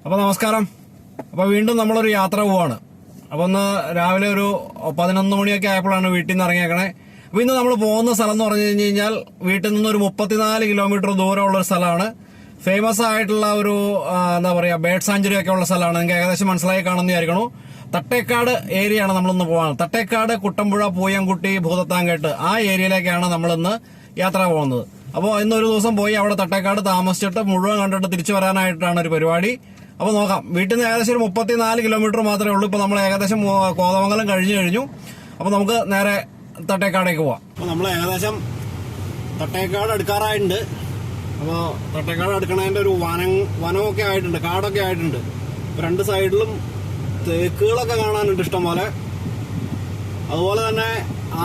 അപ്പോൾ നമസ്കാരം. അപ്പോൾ വീണ്ടും നമ്മളൊരു യാത്ര പോവാണ്. അപ്പോൾ ഒന്ന് രാവിലെ ഒരു 11 മണിയൊക്കെ ആയപ്പോഴാണ് വീട്ടിൽ നിന്ന് ഇറങ്ങിയേക്കണേ. അപ്പോൾ ഇന്ന് നമ്മൾ പോകുന്ന സ്ഥലം എന്ന് പറഞ്ഞു കഴിഞ്ഞാൽ വീട്ടിൽ നിന്ന് ഒരു 34 കിലോമീറ്റർ ദൂരമുള്ളൊരു സ്ഥലമാണ്. ഫേമസ് ആയിട്ടുള്ള ഒരു എന്താ പറയുക ബേർഡ് സാഞ്ചുറി ഒക്കെ ഉള്ള സ്ഥലമാണ്. നിങ്ങൾക്ക് ഏകദേശം മനസ്സിലായി കാണുമെന്ന് വിചാരിക്കണു. തട്ടേക്കാട് ഏരിയയാണ് നമ്മളിന്ന് പോകാൻ. തട്ടേക്കാട്, കുട്ടമ്പുഴ, പൂയംകുട്ടി, ഭൂതത്താങ്കെട്ട് ആ ഏരിയയിലേക്കാണ് നമ്മളിന്ന് യാത്ര പോകുന്നത്. അപ്പോൾ ഇന്നൊരു ദിവസം പോയി അവിടെ തട്ടേക്കാട് താമസിച്ചിട്ട് മുഴുവൻ കണ്ടിട്ട് തിരിച്ചു വരാനായിട്ടാണ് ഒരു പരിപാടി. അപ്പോൾ നോക്കാം. വീട്ടിൽ നിന്ന് ഏകദേശം ഒരു 34 കിലോമീറ്റർ മാത്രമേ ഉള്ളൂ. ഇപ്പോൾ നമ്മൾ ഏകദേശം കോതമംഗലം കഴിഞ്ഞു. അപ്പോൾ നമുക്ക് നേരെ തട്ടേക്കാടേക്ക് പോവാം. അപ്പോൾ നമ്മൾ ഏകദേശം തട്ടേക്കാട് എടുക്കാറായിട്ടുണ്ട്. അപ്പോൾ തട്ടേക്കാട് എടുക്കണതിൻ്റെ ഒരു വനമൊക്കെ ആയിട്ടുണ്ട്, കാടൊക്കെ ആയിട്ടുണ്ട്. രണ്ട് സൈഡിലും തേക്കുകളൊക്കെ കാണാനുണ്ട് ഇഷ്ടം പോലെ. അതുപോലെ തന്നെ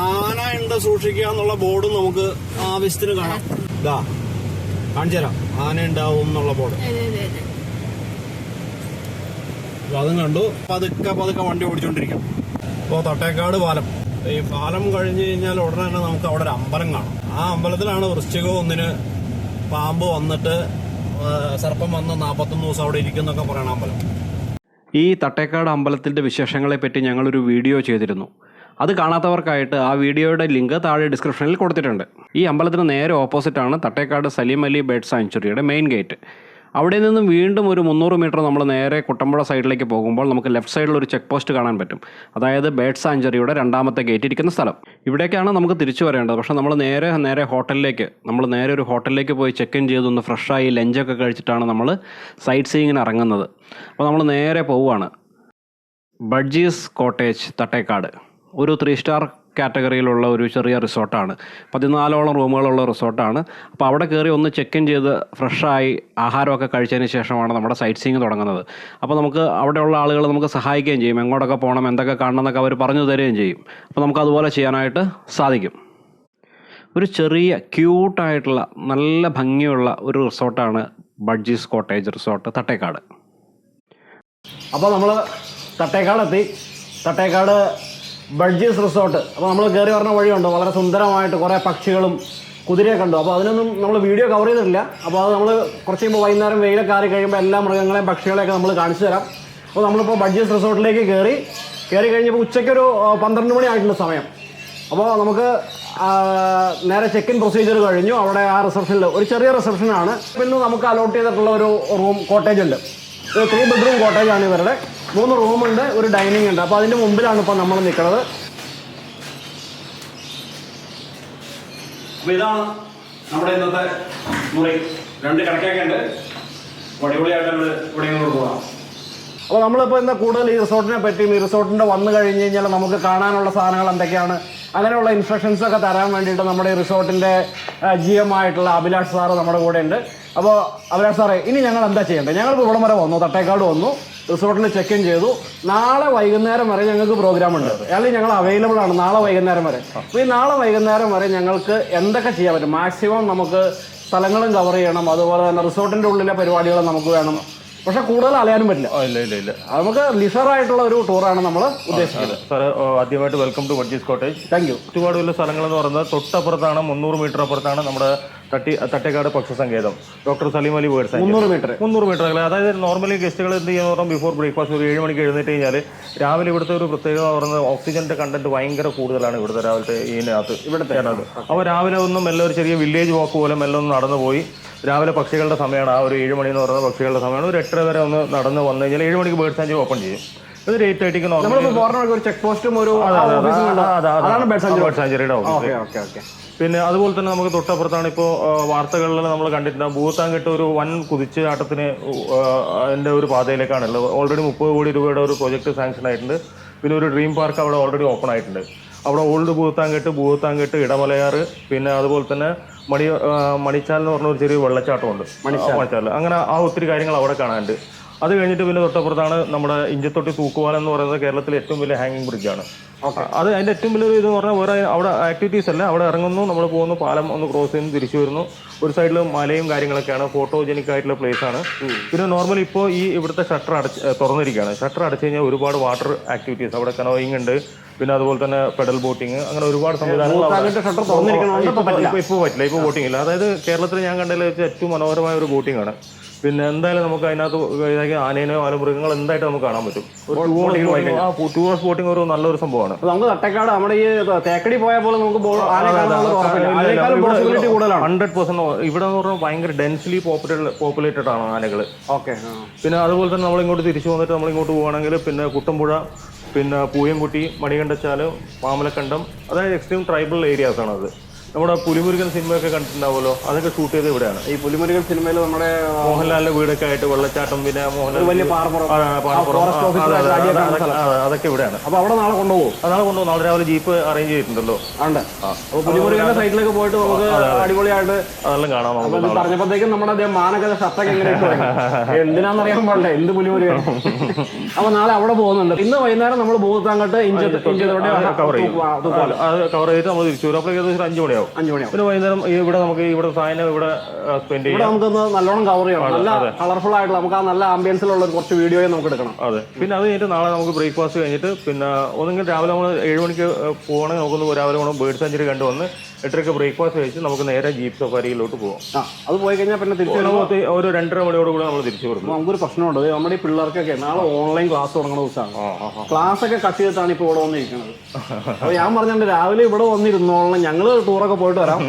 ആന ഉണ്ട് സൂക്ഷിക്കുക എന്നുള്ള ബോർഡും നമുക്ക് ആവശ്യത്തിന് കാണാം. ഇതാ കാണിച്ചു തരാം, ആന ഉണ്ടാവും എന്നുള്ള ബോർഡ്. അതും കണ്ടു. പതുക്കെ വണ്ടി ഓടിച്ചോണ്ടിരിക്കാം. ഇപ്പോൾ തട്ടേക്കാട് പാലം. ഈ പാലം കഴിഞ്ഞ് കഴിഞ്ഞാൽ ഉടനെ തന്നെ നമുക്ക് അവിടെ ഒരു അമ്പലം കാണാം. ആ അമ്പലത്തിലാണ് വൃശ്ചികം 1 പാമ്പ് വന്നിട്ട് സർപ്പം വന്ന് 41 ദിവസം അവിടെ ഇരിക്കുന്നൊക്കെ പറയണ അമ്പലം. ഈ തട്ടേക്കാട് അമ്പലത്തിൻ്റെ വിശേഷങ്ങളെ പറ്റി ഞങ്ങളൊരു വീഡിയോ ചെയ്തിരുന്നു. അത് കാണാത്തവർക്കായിട്ട് ആ വീഡിയോയുടെ ലിങ്ക് താഴെ ഡിസ്ക്രിപ്ഷനിൽ കൊടുത്തിട്ടുണ്ട്. ഈ അമ്പലത്തിന് നേരെ ഓപ്പോസിറ്റാണ് തട്ടേക്കാട് സലീം അലി ബേർഡ് സാങ്ച്വറിയുടെ മെയിൻ ഗേറ്റ്. അവിടെ നിന്നും വീണ്ടും ഒരു 300 മീറ്റർ നമ്മൾ നേരെ കുട്ടമ്പുഴ സൈഡിലേക്ക് പോകുമ്പോൾ നമുക്ക് ലെഫ്റ്റ് സൈഡിൽ ഒരു ചെക്ക് പോസ്റ്റ് കാണാൻ പറ്റും. അതായത് ബേർഡ് സാങ്ച്വറിയുടെ 2ാമത്തെ ഗേറ്റ് ഇരിക്കുന്ന സ്ഥലം. ഇവിടേക്കാണ് നമുക്ക് തിരിച്ചു വരേണ്ടത്. പക്ഷേ നമ്മൾ നേരെ ഹോട്ടലിലേക്ക് ഒരു ഹോട്ടലിലേക്ക് പോയി ചെക്ക് ഇൻ ചെയ്തൊന്ന് ഫ്രഷായി ലഞ്ചൊക്കെ കഴിച്ചിട്ടാണ് നമ്മൾ സൈറ്റ് സീയിങ്ങിന് ഇറങ്ങുന്നത്. അപ്പോൾ നമ്മൾ നേരെ പോവുകയാണ്. ബഡ്ജീസ് കോട്ടേജ് തട്ടേക്കാട് ഒരു 3 സ്റ്റാർ കാറ്റഗറിയിലുള്ള ഒരു ചെറിയ റിസോർട്ടാണ്. 14ഓളം റൂമുകളുള്ള റിസോർട്ടാണ്. അപ്പോൾ അവിടെ കയറി ഒന്ന് ചെക്ക് ഇൻ ചെയ്ത് ഫ്രഷായി ആഹാരമൊക്കെ കഴിച്ചതിന് ശേഷമാണ് നമ്മുടെ സൈറ്റ് സീയിങ് തുടങ്ങുന്നത്. അപ്പോൾ നമുക്ക് അവിടെയുള്ള ആളുകൾ നമുക്ക് സഹായിക്കുകയും ചെയ്യും. എങ്ങോട്ടൊക്കെ പോകണം, എന്തൊക്കെ കാണണം എന്നൊക്കെ അവർ പറഞ്ഞു തരികയും ചെയ്യും. അപ്പോൾ നമുക്ക് അതുപോലെ ചെയ്യാനായിട്ട് സാധിക്കും. ഒരു ചെറിയ ക്യൂട്ടായിട്ടുള്ള നല്ല ഭംഗിയുള്ള ഒരു റിസോർട്ടാണ് ബഡ്ജീസ് കോട്ടേജ് റിസോർട്ട് തട്ടേക്കാട്. അപ്പോൾ നമ്മൾ തട്ടേക്കാടെത്തി. Thattekad budgies resort. അപ്പോൾ നമ്മൾ കയറി പറഞ്ഞ വഴിയുണ്ട്. വളരെ സുന്ദരമായിട്ട് കുറേ പക്ഷികളും കുതിരയൊക്കെ കണ്ടു. അപ്പോൾ അതിനൊന്നും നമ്മൾ വീഡിയോ കവർ ചെയ്തിട്ടില്ല. അപ്പോൾ അത് നമ്മൾ കുറച്ച് കഴിയുമ്പോൾ വൈകുന്നേരം വെയിലൊക്കെ ആറി കഴിയുമ്പോൾ എല്ലാ മൃഗങ്ങളെയും പക്ഷികളെയൊക്കെ നമ്മൾ കാണിച്ചു തരാം. അപ്പോൾ നമ്മളിപ്പോൾ ബഡ്ജീസ് റിസോർട്ടിലേക്ക് കയറി കഴിഞ്ഞപ്പോൾ ഉച്ചയ്ക്കൊരു 12 മണി ആയിട്ടുള്ള സമയം. അപ്പോൾ നമുക്ക് നേരെ ചെക്ക് ഇൻ പ്രൊസീജിയർ കഴിഞ്ഞു. അവിടെ ആ റിസപ്ഷനിൽ ഒരു ചെറിയ റിസപ്ഷനാണ്. പിന്നെ നമുക്ക് അലോട്ട് ചെയ്തിട്ടുള്ള ഒരു റൂം കോട്ടേജ് ഉണ്ട്. ഒരു 3 ബെഡ്റൂം കോട്ടേജാണ് ഇവരുടെ. 3 റൂമുണ്ട്, ഒരു ഡൈനിങ് ഉണ്ട്. അപ്പോൾ അതിൻ്റെ മുമ്പിലാണ് ഇപ്പോൾ നമ്മൾ നിൽക്കുന്നത്. അപ്പോൾ ഇതാണ് നമ്മുടെ ഇന്നത്തെ മുറി. 2 കിടക്കയൊക്കെ ഉണ്ട്. അടിപൊളിയായിട്ട് നമ്മൾ ഇവിടെ പോകാം. അപ്പോൾ നമ്മളിപ്പോൾ ഇന്ന് കൂടുതൽ ഈ റിസോർട്ടിനെ പറ്റിയും ഈ റിസോർട്ടിൻ്റെ വന്നു കഴിഞ്ഞ് കഴിഞ്ഞാൽ നമുക്ക് കാണാനുള്ള സാധനങ്ങൾ എന്തൊക്കെയാണ് അങ്ങനെയുള്ള ഇൻസ്ട്രക്ഷൻസൊക്കെ തരാൻ വേണ്ടിയിട്ട് നമ്മുടെ ഈ റിസോർട്ടിൻ്റെ GM ആയിട്ടുള്ള അഭിലാഷ് സാറ് നമ്മുടെ കൂടെ ഉണ്ട്. അപ്പോൾ അഭിലാഷ് സാറേ, ഇനി ഞങ്ങൾ എന്താ ചെയ്യേണ്ടത്? ഞങ്ങളിപ്പോൾ ഇവിടം വരെ വന്നു, തട്ടേക്കാട് വന്നു, റിസോർട്ടിൽ ചെക്ക് ഇൻ ചെയ്തു. നാളെ വൈകുന്നേരം വരെ ഞങ്ങൾക്ക് പ്രോഗ്രാം ഉണ്ട്. അല്ലെങ്കിൽ ഞങ്ങൾ അവൈലബിൾ ആണ് നാളെ വൈകുന്നേരം വരെ. അപ്പോൾ ഈ നാളെ വൈകുന്നേരം വരെ ഞങ്ങൾക്ക് എന്തൊക്കെ ചെയ്യാൻ പറ്റും? മാക്സിമം നമുക്ക് സ്ഥലങ്ങളും കവർ ചെയ്യണം. അതുപോലെ തന്നെ റിസോർട്ടിൻ്റെ ഉള്ളിലെ പരിപാടികൾ നമുക്ക് വേണം. പക്ഷെ കൂടുതൽ അലയാനും പറ്റില്ല. ഇല്ല. നമുക്ക് ലിഷറായിട്ടുള്ള ഒരു ടൂറാണ് നമ്മൾ ഉദ്ദേശിക്കുന്നത്. സാർ ആദ്യമായിട്ട് welcome to Budgies Cottage. Thank you. ഒരുപാട് വലിയ സ്ഥലങ്ങളെന്ന് പറയുന്നത് തൊട്ടപ്പുറത്താണ്, 300 മീറ്റർ അപ്പുറത്താണ് നമ്മുടെ തട്ടേക്കാട് പക്ഷി സങ്കേതം. Doctor Salim Ali bird sanctuary. 300 metre. അതായത് നോർമലി ഗസ്റ്റുകൾ എന്ത് ചെയ്യുന്ന പറഞ്ഞാൽ ബിഫോർ ബ്രേക്ക്ഫാസ്റ്റ് ഒരു 7 മണിക്ക് എഴുന്നേറ്റ് കഴിഞ്ഞാൽ രാവിലെ ഇവിടുത്തെ ഒരു പ്രത്യേകത പറയുന്നത് ഓക്സിജൻ്റെ കണ്ടന്റ് ഭയങ്കര കൂടുതലാണ് ഇവിടുത്തെ രാവിലത്തെ ഇവിടുത്തെ. അപ്പോൾ രാവിലെ ഒന്നും മെല്ലെ ഒരു ചെറിയ വില്ലേജ് വാക്ക് പോലെ മെല്ലെ ഒന്ന് നടന്നു പോയി. രാവിലെ പക്ഷികളുടെ സമയമാണ്. ആ ഒരു 7 മണി എന്ന് പറയുന്നത് പക്ഷികളുടെ സമയമാണ്. ഒരു 8:30 വരെ ഒന്ന് നടന്ന് വന്നു കഴിഞ്ഞാൽ 7 മണിക്ക് ബേർഡ് സാങ്ച്വറി ഓപ്പൺ ചെയ്യും. ഇത് 8:30 ഒരു ചെക്ക് പോസ്റ്റും ഒരു ബേർഡ് സാങ്ച്വറിയുടെ ഓഫീസ്. പിന്നെ അതുപോലെ തന്നെ നമുക്ക് തൊട്ടപ്പുറത്താണ് ഇപ്പോൾ വാർത്തകളിൽ നമ്മൾ കണ്ടിട്ടുണ്ട് ഭൂത്താങ്കെട്ട് ഒരു വൻ കുതിച്ചാട്ടത്തിന് അതിൻ്റെ ഒരു പാതയിലേക്കാണുള്ളത്. ഓൾറെഡി 30 കോടി രൂപയുടെ ഒരു പ്രോജക്റ്റ് സാങ്ഷൻ ആയിട്ടുണ്ട്. പിന്നെ ഒരു ഡ്രീം പാർക്ക് അവിടെ ഓൾറെഡി ഓപ്പൺ ആയിട്ടുണ്ട്. അവിടെ ഓൾഡ് ഭൂത്താങ്കെട്ട് ഇടമലയാർ, പിന്നെ അതുപോലെ തന്നെ മണിച്ചാൽ എന്ന് പറഞ്ഞ ഒരു ചെറിയ വെള്ളച്ചാട്ടമുണ്ട്. മണിച്ചാൽ അങ്ങനെ ആ ഒത്തിരി കാര്യങ്ങൾ അവിടെ കാണാനുണ്ട്. അത് കഴിഞ്ഞിട്ട് പിന്നെ തൊട്ടപ്പുറത്താണ് നമ്മുടെ ഇഞ്ചത്തൊട്ടി തൂക്കുപാലം എന്ന് പറയുന്നത് കേരളത്തിലെ ഏറ്റവും വലിയ ഹാങ്ങിങ് ബ്രിഡ്ജാണ്. അത് അതിൻ്റെ ഏറ്റവും വലിയൊരു ഇതെന്ന് പറഞ്ഞാൽ വേറെ അവിടെ ആക്ടിവിറ്റീസ് അല്ല. അവിടെ ഇറങ്ങുന്നു, നമ്മൾ പോകുന്നു, പാലം ഒന്ന് ക്രോസ് ചെയ്യുന്നു, തിരിച്ചു വരുന്നു. ഒരു സൈഡിൽ മലയും കാര്യങ്ങളൊക്കെയാണ്. ഫോട്ടോജനിക് ആയിട്ടുള്ള പ്ലേസ് ആണ്. പിന്നെ നോർമലി ഇപ്പോൾ ഈ ഇവിടുത്തെ ഷട്ടർ തുറന്നിരിക്കുകയാണ്. ഷട്ടർ അടച്ചു കഴിഞ്ഞാൽ ഒരുപാട് വാട്ടർ ആക്ടിവിറ്റീസ് അവിടെ കനോയിങ് ഉണ്ട്. പിന്നെ അതുപോലെ തന്നെ പെഡൽ ബോട്ടിങ്, അങ്ങനെ ഒരുപാട് സംവിധാനങ്ങൾ ഇപ്പോൾ പറ്റില്ല. ഇപ്പോൾ ബോട്ടിംഗ് ഇല്ല. അതായത് കേരളത്തിൽ ഞാൻ കണ്ടതിൽ വെച്ച് ഏറ്റവും മനോഹരമായ ഒരു ബോട്ടിംഗ് ആണ്. പിന്നെ എന്തായാലും നമുക്ക് അതിനകത്ത് ആനേനോ മൃഗങ്ങൾ എന്തായിട്ട് നമുക്ക് കാണാൻ പറ്റും. ടൂറിസ്റ്റ് ബോട്ടിംഗ് ഒരു നല്ലൊരു സംഭവമാണ്. നമുക്ക് തട്ടേക്കാട് നമ്മുടെ ഈ തേക്കടി പോയാൽ പോലെ നമുക്ക് 100%. ഇവിടെ എന്ന് പറഞ്ഞാൽ ഭയങ്കര ഡെൻസ്ലി പോപ്പുലേറ്റഡ് ആണ് ആനകൾ. ഓക്കെ. പിന്നെ അതുപോലെ തന്നെ നമ്മളിങ്ങോട്ട് തിരിച്ചു വന്നിട്ട് നമ്മളിങ്ങോട്ട് പോവുകയാണെങ്കിൽ പിന്നെ കുട്ടമ്പുഴ, പിന്നെ പൂയംകുട്ടി, മണികണ്ഠച്ചാൽ, മാമലക്കണ്ടം, അതായത് എക്സ്ട്രീം ട്രൈബൽ ഏരിയാസ് ആണ്. അത് നമ്മുടെ പുലിമുരുകൻ സിനിമയൊക്കെ കണ്ടിട്ടുണ്ടാവുമല്ലോ, അതൊക്കെ ഷൂട്ട് ചെയ്ത് ഇവിടെയാണ്. ഈ പുലിമുരുകൻ സിനിമയിൽ നമ്മുടെ മോഹൻലാലിന്റെ വീടൊക്കെ ആയിട്ട് വെള്ളച്ചാട്ടം, പിന്നെ അതൊക്കെ ഇവിടെയാണ്. അപ്പൊ അവിടെ നാളെ കൊണ്ടുപോകും. നാളെ രാവിലെ ജീപ്പ് അറേഞ്ച് ചെയ്തിട്ടുണ്ടല്ലോ. പുലിമുരുകന്റെ സൈഡിലേക്ക് പോയിട്ട് നമുക്ക് അടിപൊളിയായിട്ട് അതെല്ലാം കാണാം. പറഞ്ഞപ്പോഴത്തേക്കും നമ്മുടെ മാനകഥ ഷർട്ടൊക്കെ എങ്ങനെ എന്തിനാന്നറിയാൻ പാടില്ല, എന്ത് പുലിമുരുകൻ. അപ്പൊ നാളെ അവിടെ പോകുന്നുണ്ട്. ഇന്ന് വൈകുന്നേരം നമ്മൾ ഭൂതത്താങ്കെട്ട് കവർ ചെയ്തിട്ട് നമ്മൾ തിരിച്ചു വരും. അപ്പോഴേക്കും 5 മണിയാവും. പിന്നെ വൈകുന്നേരം ഇവിടെ നമുക്ക് ഇവിടെ സാധനം ഇവിടെ സ്പെൻഡ് ചെയ്യാം. നമുക്കൊന്ന് നല്ലോണം കവർ ചെയ്യണം. നല്ല കളർഫുൾ ആയിട്ടുള്ള നമുക്ക് ആ നല്ല ആംബിയൻസിലുള്ള കുറച്ച് വീഡിയോയും നമുക്ക് എടുക്കണം. അതെ. പിന്നെ അത് കഴിഞ്ഞിട്ട് നാളെ നമുക്ക് ബ്രേക്ക്ഫാസ്റ്റ് കഴിഞ്ഞിട്ട് പിന്നെ ഒന്നെങ്കിൽ രാവിലെ നമ്മൾ 7 മണിക്ക് പോകണമെങ്കിൽ നമുക്കൊന്ന് രാവിലെ പോകണം. ബേർഡ് സാഞ്ചുറി കണ്ടുവന്ന് 8:30 ബ്രേക്ക്ഫാസ്റ്റ് കഴിച്ച് നമുക്ക് നേരെ ജീപ്പ് സഫാരിയിലോട്ട് പോകാം. അത് പോയി കഴിഞ്ഞാൽ പിന്നെ തിരിച്ചു ഒരു 2:30 മണിയോട് കൂടെ നമ്മൾ തിരിച്ചു വരുന്നു. നമുക്കൊരു പ്രശ്നമുണ്ട്. നമ്മുടെ ഈ പിള്ളേർക്കൊക്കെ നാളെ ഓൺലൈൻ ക്ലാസ് തുടങ്ങുന്ന ദിവസമാണ്. ക്ലാസ് ഒക്കെ കട്ട് ചെയ്തിട്ടാണ് ഇപ്പോൾ ഇവിടെ വന്നിരിക്കുന്നത്. അപ്പൊ ഞാൻ പറഞ്ഞിട്ടുണ്ട് രാവിലെ ഇവിടെ വന്നിരുന്നോളണം, ഞങ്ങള് ടൂറൊക്കെ പോയിട്ട് വരാം.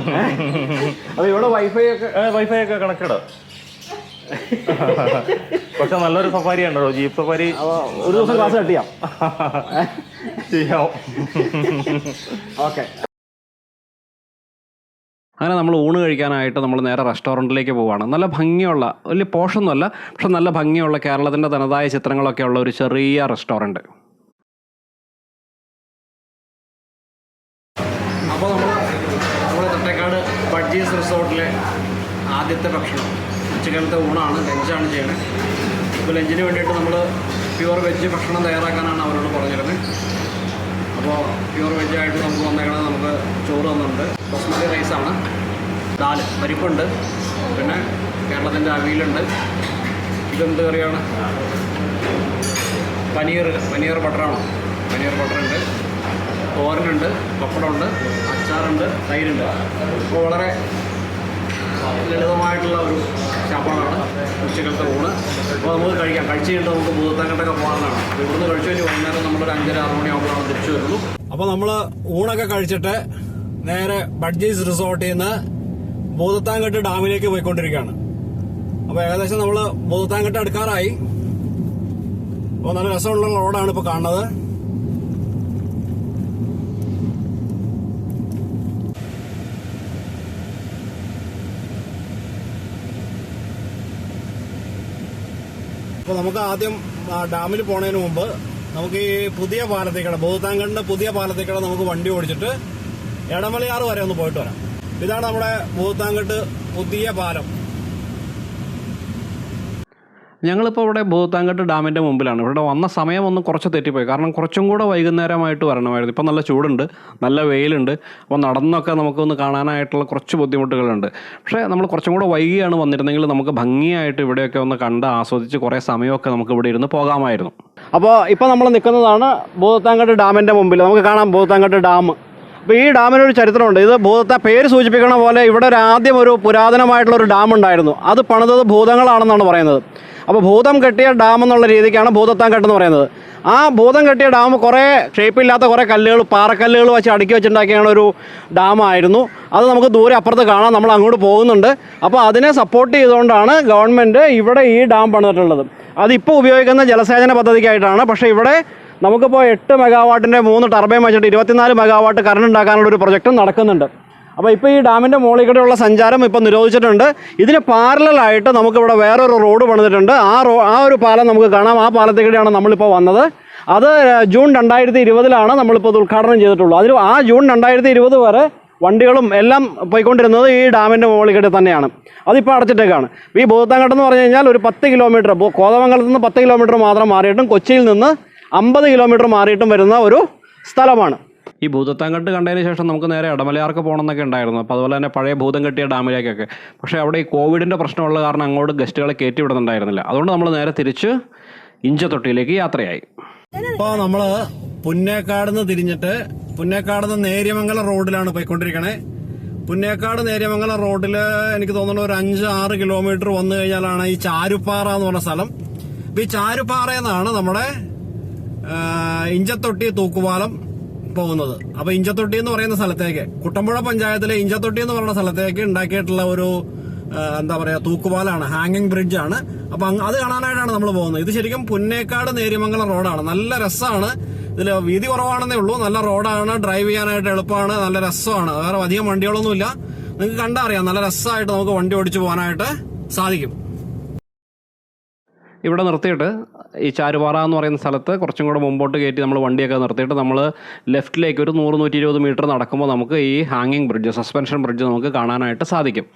അപ്പൊ ഇവിടെ വൈഫൈ ഒക്കെ കണക്റ്റഡ്. പക്ഷെ നല്ലൊരു സഫാരി ഉണ്ടോ, ജീപ്പ് സഫാരി. ഒരു ദിവസം ക്ലാസ് കട്ട് ചെയ്യാം. ഓക്കെ. അങ്ങനെ നമ്മൾ ഊണ് കഴിക്കാനായിട്ട് നമ്മൾ നേരെ റെസ്റ്റോറൻറ്റിലേക്ക് പോവുകയാണ്. നല്ല ഭംഗിയുള്ള, വലിയ പോഷൊന്നുമല്ല, പക്ഷെ നല്ല ഭംഗിയുള്ള കേരളത്തിൻ്റെ തനതായ ചിത്രങ്ങളൊക്കെ ഉള്ള ഒരു ചെറിയ റെസ്റ്റോറൻറ്റ്. അപ്പോൾ നമ്മുടെ തട്ടേക്കാട് ബഡ്ജീസ് റിസോർട്ടിലെ ആദ്യത്തെ ഭക്ഷണം ഉച്ചക്കാലത്തെ ഊണാണ്, ലഞ്ചാണ് ചെയ്യണത്. ഇപ്പോൾ ലഞ്ചിന് വേണ്ടിയിട്ട് നമ്മൾ പ്യുവർ വെജ് ഭക്ഷണം തയ്യാറാക്കാനാണ് അവരോട് പറഞ്ഞിരുന്നത്. അപ്പോൾ പ്യുവർ വെജായിട്ട് നമുക്ക് വന്നേക്കണത് നമുക്ക് ചോറ് തന്നിട്ടുണ്ട്. ബസ്മതി റൈസാണ്, ദാൽ, പരിപ്പുണ്ട്, പിന്നെ കേരളത്തിൻ്റെ അവിയലുണ്ട്. ഇതെന്ത് കറിയാണ്? പനീർ ബട്ടറാണോ? പനീർ ബട്ടറുണ്ട്, തോരനുണ്ട്, പപ്പടമുണ്ട്, അച്ചാറുണ്ട്, തൈരുണ്ട്. അപ്പോൾ വളരെ ലളിതമായിട്ടുള്ള ഒരു ശാപ്പാടാണ് ഉച്ചക്കലത്തെ ഊണ്. അപ്പോൾ നമുക്ക് കഴിക്കാം. കഴിച്ച് കഴിഞ്ഞിട്ട് നമുക്ക് ഭൂതത്താങ്കെട്ടൊക്കെ പോകാനാണ്. അപ്പോൾ ഇവിടുന്ന് കഴിച്ചു കഴിഞ്ഞ് വൈകുന്നേരം നമ്മളൊരു 5:30-6 മണിയാകുമ്പോഴാണ് തിരിച്ചു വരുള്ളൂ. അപ്പോൾ നമ്മൾ ഊണൊക്കെ കഴിച്ചിട്ട് നേരെ ബഡ്ജീസ് റിസോർട്ടിൽ നിന്ന് ഭൂതത്താങ്കെട്ട് ഡാമിലേക്ക് പോയിക്കൊണ്ടിരിക്കുകയാണ്. അപ്പോൾ ഏകദേശം നമ്മൾ ഭൂതത്താങ്കെട്ട് അടുക്കാറായി. അപ്പോൾ നല്ല രസമുള്ള റോഡാണ് ഇപ്പോൾ കാണുന്നത്. അപ്പോൾ നമുക്ക് ആദ്യം ഡാമിൽ പോണതിന് മുമ്പ് നമുക്ക് ഈ പുതിയ പാലത്തേക്കട, ഭൂതത്താങ്കെട്ടിന്റെ പുതിയ പാലത്തേക്കട നമുക്ക് വണ്ടി ഓടിച്ചിട്ട് ഇടമലയാർ വരെ ഒന്ന് പോയിട്ട് വരാം. ഇതാണ് നമ്മുടെ ഭൂതത്താങ്കെട്ട് പുതിയ പാലം. ഞങ്ങളിപ്പോൾ ഇവിടെ ഭൂതത്താങ്കെട്ട് ഡാമിൻ്റെ മുമ്പിലാണ്. ഇവിടെ വന്ന സമയം ഒന്ന് കുറച്ച് തെറ്റിപ്പോയി. കാരണം കുറച്ചും കൂടെ വൈകുന്നേരമായിട്ട് വരണമായിരുന്നു. ഇപ്പം നല്ല ചൂടുണ്ട്, നല്ല വെയിലുണ്ട്. അപ്പോൾ നടന്നൊക്കെ നമുക്കൊന്ന് കാണാനായിട്ടുള്ള കുറച്ച് ബുദ്ധിമുട്ടുകളുണ്ട്. പക്ഷേ നമ്മൾ കുറച്ചും കൂടെ വൈകിയാണ് വന്നിരുന്നെങ്കിൽ നമുക്ക് ഭംഗിയായിട്ട് ഇവിടെയൊക്കെ ഒന്ന് കണ്ട് ആസ്വദിച്ച് കുറേ സമയമൊക്കെ നമുക്ക് ഇവിടെ ഇരുന്ന് പോകാമായിരുന്നു. അപ്പോൾ ഇപ്പോൾ നമ്മൾ നിൽക്കുന്നതാണ് ഭൂതത്താങ്കെട്ട് ഡാമിൻ്റെ മുമ്പിൽ. നമുക്ക് കാണാം ഭൂതത്താങ്കെട്ട് ഡാം. അപ്പോൾ ഈ ഡാമിനൊരു ചരിത്രമുണ്ട്. ഇത് പേര് സൂചിപ്പിക്കണ പോലെ ഇവിടെ ആദ്യം ഒരു പുരാതനമായിട്ടുള്ളൊരു ഡാം ഉണ്ടായിരുന്നു. അത് പണിതത് ഭൂതങ്ങളാണെന്നാണ് പറയുന്നത്. അപ്പോൾ ഭൂതം കെട്ടിയ ഡാം എന്നുള്ള രീതിക്കാണ് ഭൂതത്താങ്കെട്ട് എന്ന് പറയുന്നത്. ആ ഭൂതം കെട്ടിയ ഡാം കുറേ ഷേപ്പില്ലാത്ത കുറേ കല്ലുകൾ, പാറക്കല്ലുകൾ വെച്ച് അടുക്കി വെച്ചുണ്ടാക്കിയാണ് ഒരു ഡാമായിരുന്നു. അത് നമുക്ക് ദൂരെ അപ്പുറത്ത് കാണാം. നമ്മൾ അങ്ങോട്ട് പോകുന്നുണ്ട്. അപ്പോൾ അതിനെ സപ്പോർട്ട് ചെയ്തുകൊണ്ടാണ് ഗവൺമെൻറ് ഇവിടെ ഈ ഡാം പണിതിട്ടുള്ളത്. അതിപ്പോൾ ഉപയോഗിക്കുന്ന ജലസേചന പദ്ധതിക്കായിട്ടാണ്. പക്ഷേ ഇവിടെ നമുക്കിപ്പോൾ 8 മെഗാവാട്ടിൻ്റെ 3 ടർബൈൻ വെച്ചിട്ട് 24 മെഗാവാട്ട് കറണ്ട് ഉണ്ടാക്കാനുള്ളൊരു പ്രൊജക്റ്റും നടക്കുന്നുണ്ട്. അപ്പോൾ ഇപ്പോൾ ഈ ഡാമിൻ്റെ മുകളിൽ കൂടെയുള്ള സഞ്ചാരം ഇപ്പോൾ നിരോധിച്ചിട്ടുണ്ട്. ഇതിന് പാരലായിട്ട് നമുക്കിവിടെ വേറൊരു റോഡ് പണിതിട്ടുണ്ട്. ആ ഒരു പാലം നമുക്ക് കാണാം. ആ പാലത്തിൽ കൂടെയാണ് നമ്മളിപ്പോൾ വന്നത്. അത് ജൂൺ 2020 നമ്മളിപ്പോൾ അത് ഉദ്ഘാടനം ചെയ്തിട്ടുള്ളൂ. ആ ജൂൺ 2020 വരെ വണ്ടികളും എല്ലാം പോയിക്കൊണ്ടിരുന്നത് ഈ ഡാമിൻ്റെ മുകളിൽ കൂടെ തന്നെയാണ്. അതിപ്പോൾ അടച്ചിട്ടേക്കാണ്. ഈ ഭൂതത്താങ്കെട്ട് എന്ന് പറഞ്ഞു കഴിഞ്ഞാൽ ഒരു 10 കിലോമീറ്റർ, കോതമംഗലത്ത് നിന്ന് 10 കിലോമീറ്റർ മാത്രം മാറിയിട്ടും കൊച്ചിയിൽ നിന്ന് 50 കിലോമീറ്റർ മാറിയിട്ടും വരുന്ന ഒരു സ്ഥലമാണ്. ഈ ഭൂതത്താങ്കെട്ട് കണ്ടതിന് ശേഷം നമുക്ക് നേരെ ഇടമലയാർക്ക് പോകണമെന്നൊക്കെ ഉണ്ടായിരുന്നു. അപ്പോൾ അതുപോലെ തന്നെ പഴയ ഭൂതം കെട്ടിയ ഡാമിലേക്കൊക്കെ. പക്ഷേ അവിടെ ഈ കോവിഡിൻ്റെ പ്രശ്നമുള്ള കാരണം അങ്ങോട്ട് ഗസ്റ്റുകളെ കയറ്റി വിടുന്നുണ്ടായിരുന്നില്ല. അതുകൊണ്ട് നമ്മൾ നേരെ തിരിച്ച് ഇഞ്ചത്തൊട്ടിയിലേക്ക് യാത്രയായി. ഇപ്പോൾ നമ്മൾ പുന്നേക്കാട് നിന്ന് തിരിഞ്ഞിട്ട് പുന്നേക്കാട് നിന്ന് നേര്യമംഗലം റോഡിലാണ് പോയിക്കൊണ്ടിരിക്കണേ. പുന്നേക്കാട് നേര്യമംഗലം റോഡിൽ എനിക്ക് തോന്നുന്നു ഒരു 5-6 കിലോമീറ്റർ വന്നു കഴിഞ്ഞാലാണ് ഈ ചാരുപ്പാറ എന്ന് പറഞ്ഞ സ്ഥലം. അപ്പൊ ഈ ചാരുപ്പാറയിൽ നിന്നാണ് നമ്മുടെ ഇഞ്ചത്തൊട്ടി തൂക്കുപാലം പോകുന്നത്. അപ്പൊ ഇഞ്ചത്തൊട്ടി എന്ന് പറയുന്ന സ്ഥലത്തേക്ക്, കുട്ടമ്പുഴ പഞ്ചായത്തിലെ ഇഞ്ചത്തൊട്ടി എന്ന് പറയുന്ന സ്ഥലത്തേക്ക് ഉണ്ടാക്കിയിട്ടുള്ള ഒരു എന്താ പറയാ തൂക്കുപാലാണ്, ഹാങ്ങിങ് ബ്രിഡ്ജാണ്. അപ്പൊ അത് കാണാനായിട്ടാണ് നമ്മൾ പോകുന്നത്. ഇത് ശരിക്കും പുന്നേക്കാട് നേര്യമംഗലം റോഡാണ്. നല്ല രസമാണ്. ഇതിൽ വീതി കുറവാണെന്നേ ഉള്ളൂ. നല്ല റോഡാണ്, ഡ്രൈവ് ചെയ്യാനായിട്ട് എളുപ്പമാണ്, നല്ല രസമാണ്. വേറെ അധികം വണ്ടികളൊന്നുമില്ല. നിങ്ങൾക്ക് കണ്ടാ അറിയാം, നല്ല രസമായിട്ട് നമുക്ക് വണ്ടി ഓടിച്ചു പോകാനായിട്ട് സാധിക്കും. ഇവിടെ നിർത്തിയിട്ട് ഈ ചാരുപാറ എന്ന് പറയുന്ന സ്ഥലത്ത് കുറച്ചും കൂടെ മുമ്പോട്ട് കയറ്റി നമ്മൾ വണ്ടിയൊക്കെ നിർത്തിയിട്ട് നമ്മൾ ലെഫ്റ്റിലേക്ക് ഒരു 100-120 മീറ്റർ നടക്കുമ്പോൾ നമുക്ക് ഈ ഹാങ്ങിങ് ബ്രിഡ്ജ്, സസ്പെൻഷൻ ബ്രിഡ്ജ് നമുക്ക് കാണാനായിട്ട് സാധിക്കും.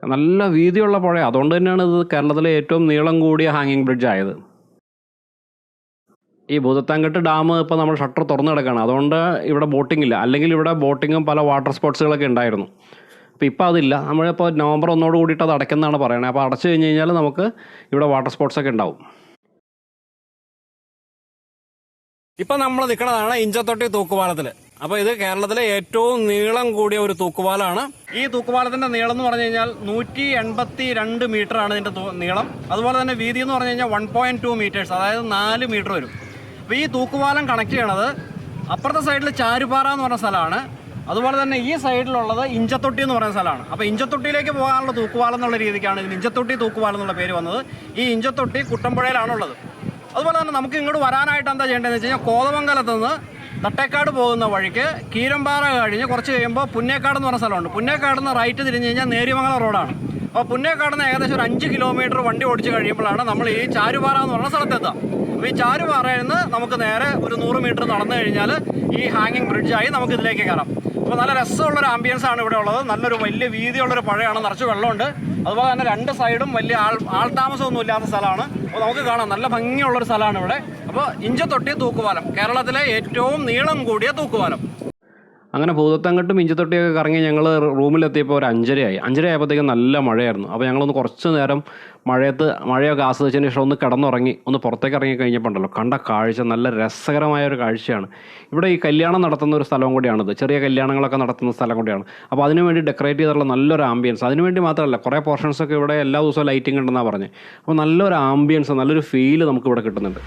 നല്ല വീതിയുള്ള പുഴ, അതുകൊണ്ട് തന്നെയാണ് ഇത് കേരളത്തിലെ ഏറ്റവും നീളം കൂടിയ ഹാങ്ങിങ് ബ്രിഡ്ജ് ആയത്. ഈ ഭൂതത്താൻകെട്ട് ഡാം ഇപ്പോൾ നമ്മൾ ഷട്ടർ തുറന്നു കിടക്കുകയാണ്. അതുകൊണ്ട് ഇവിടെ ബോട്ടിംഗ് ഇല്ല. അല്ലെങ്കിൽ ഇവിടെ ബോട്ടിങ്ങും പല വാട്ടർ സ്പോർട്സുകളൊക്കെ ഉണ്ടായിരുന്നു. അപ്പോൾ ഇപ്പോൾ അതില്ല. നമ്മളിപ്പോൾ നവംബർ 1 കൂടിയിട്ട് അത് അടയ്ക്കുന്നതാണ് പറയുന്നത്. അപ്പോൾ അടച്ചു കഴിഞ്ഞ് കഴിഞ്ഞാൽ നമുക്ക് ഇവിടെ വാട്ടർ സ്പോർട്സൊക്കെ ഉണ്ടാവും. ഇപ്പം നമ്മൾ നിൽക്കുന്നതാണ് ഇഞ്ചത്തൊട്ടി തൂക്കുപാലത്തിൽ. അപ്പോൾ ഇത് കേരളത്തിലെ ഏറ്റവും നീളം കൂടിയ ഒരു തൂക്കുപാലമാണ്. ഈ തൂക്കുപാലത്തിന്റെ നീളം എന്ന് പറഞ്ഞു കഴിഞ്ഞാൽ 182 മീറ്റർ ആണ് ഇതിന്റെ നീളം. അതുപോലെ തന്നെ വീതി എന്ന് പറഞ്ഞു കഴിഞ്ഞാൽ 1.2 മീറ്റേഴ്സ്, അതായത് 4 മീറ്റർ വരും. അപ്പോൾ ഈ തൂക്കുപാലം കണക്ട് ചെയ്യണത് അപ്പുറത്തെ സൈഡിൽ ചാരുപാറ എന്ന് പറഞ്ഞ സ്ഥലമാണ്. അതുപോലെ തന്നെ ഈ സൈഡിലുള്ളത് ഇഞ്ചത്തൊട്ടി എന്ന് പറയുന്ന സ്ഥലമാണ്. അപ്പോൾ ഇഞ്ചത്തൊട്ടിയിലേക്ക് പോകാനുള്ള തൂക്കുപാലം എന്നുള്ള രീതിക്കാണ് ഇതിന് ഇഞ്ചത്തൊട്ടി തൂക്കുപാലം എന്നുള്ള പേര് വന്നത്. ഈ ഇഞ്ചത്തൊട്ടി കുട്ടമ്പുഴയിലാണുള്ളത്. അതുപോലെ തന്നെ നമുക്ക് ഇങ്ങോട്ട് വരാനായിട്ട് എന്താ ചെയ്യേണ്ടതെന്ന് വെച്ച് കഴിഞ്ഞാൽ കോതമംഗലത്ത് നിന്ന് തട്ടേക്കാട് പോകുന്ന വഴിക്ക് കീരമ്പാറ കഴിഞ്ഞ് കുറച്ച് കഴിയുമ്പോൾ പുന്നേക്കാട് എന്ന് പറഞ്ഞ സ്ഥലമുണ്ട്. പുന്നേക്കാട് നിന്ന് റൈറ്റ് തിരിഞ്ഞ് കഴിഞ്ഞാൽ നേര്യമംഗലം റോഡാണ്. അപ്പോൾ പുന്നേക്കാട് നിന്ന് ഏകദേശം ഒരു 5 കിലോമീറ്റർ വണ്ടി ഓടിച്ച് കഴിയുമ്പോഴാണ് നമ്മൾ ഈ ചാരുപാറ എന്ന് പറഞ്ഞ സ്ഥലത്തെത്തുക. അപ്പോൾ ഈ ചാരുപാറയിൽ നിന്ന് നമുക്ക് നേരെ ഒരു 100 മീറ്റർ നടന്നു കഴിഞ്ഞാൽ ഈ ഹാങ്ങിങ് ബ്രിഡ്ജായി നമുക്ക് ഇതിലേക്ക് കയറാം. അപ്പോൾ നല്ല രസമുള്ളൊരു ആംബിയൻസ് ആണ് ഇവിടെ ഉള്ളത്. നല്ലൊരു വലിയ വീതിയുള്ളൊരു പുഴയാണ്, നിറച്ച് വെള്ളമുണ്ട്. അതുപോലെ തന്നെ 2 സൈഡും വലിയ ആൾതാമസമൊന്നും ഇല്ലാത്ത സ്ഥലമാണ്. അപ്പോൾ നമുക്ക് കാണാം, നല്ല ഭംഗിയുള്ളൊരു സ്ഥലമാണ് ഇവിടെ. അപ്പോൾ ഇഞ്ചത്തൊട്ടി തൂക്കുപാലം, കേരളത്തിലെ ഏറ്റവും നീളം കൂടിയ തൂക്കുപാലം. അങ്ങനെ ഭൂതത്താൻകെട്ടും ഇഞ്ചത്തൊട്ടിയൊക്കെ കറങ്ങി ഞങ്ങൾ റൂമിലെത്തിയപ്പോൾ ഒരു 5:30 ആയപ്പോഴത്തേക്കും നല്ല മഴയായിരുന്നു. അപ്പോൾ ഞങ്ങളൊന്ന് കുറച്ച് നേരം മഴയൊക്കെ ആസ്വദിച്ചതിന് ശേഷം ഒന്ന് കിടന്നുറങ്ങി, ഒന്ന് പുറത്തേക്ക് ഇറങ്ങി കഴിഞ്ഞപ്പോൾ ഉണ്ടല്ലോ, കണ്ട കാഴ്ച നല്ല രസകരമായ ഒരു കാഴ്ചയാണ്. ഇവിടെ ഈ കല്യാണം നടത്തുന്ന ഒരു സ്ഥലം കൂടിയാണിത്. ചെറിയ കല്യാണങ്ങളൊക്കെ നടത്തുന്ന സ്ഥലം കൂടിയാണ്. അപ്പോൾ അതിനുവേണ്ടി ഡെക്കറേറ്റ് ചെയ്തിട്ടുള്ള നല്ലൊരു ആംബിയൻസ്. അതിനുവേണ്ടി മാത്രമല്ല, കുറേ പോർഷൻസൊക്കെ ഇവിടെ എല്ലാ ദിവസവും ലൈറ്റിംഗ് ഉണ്ടെന്നാണ് പറഞ്ഞത്. അപ്പോൾ നല്ലൊരു ആംബിയൻസ്, നല്ലൊരു ഫീല് നമുക്കിവിടെ കിട്ടുന്നുണ്ട്.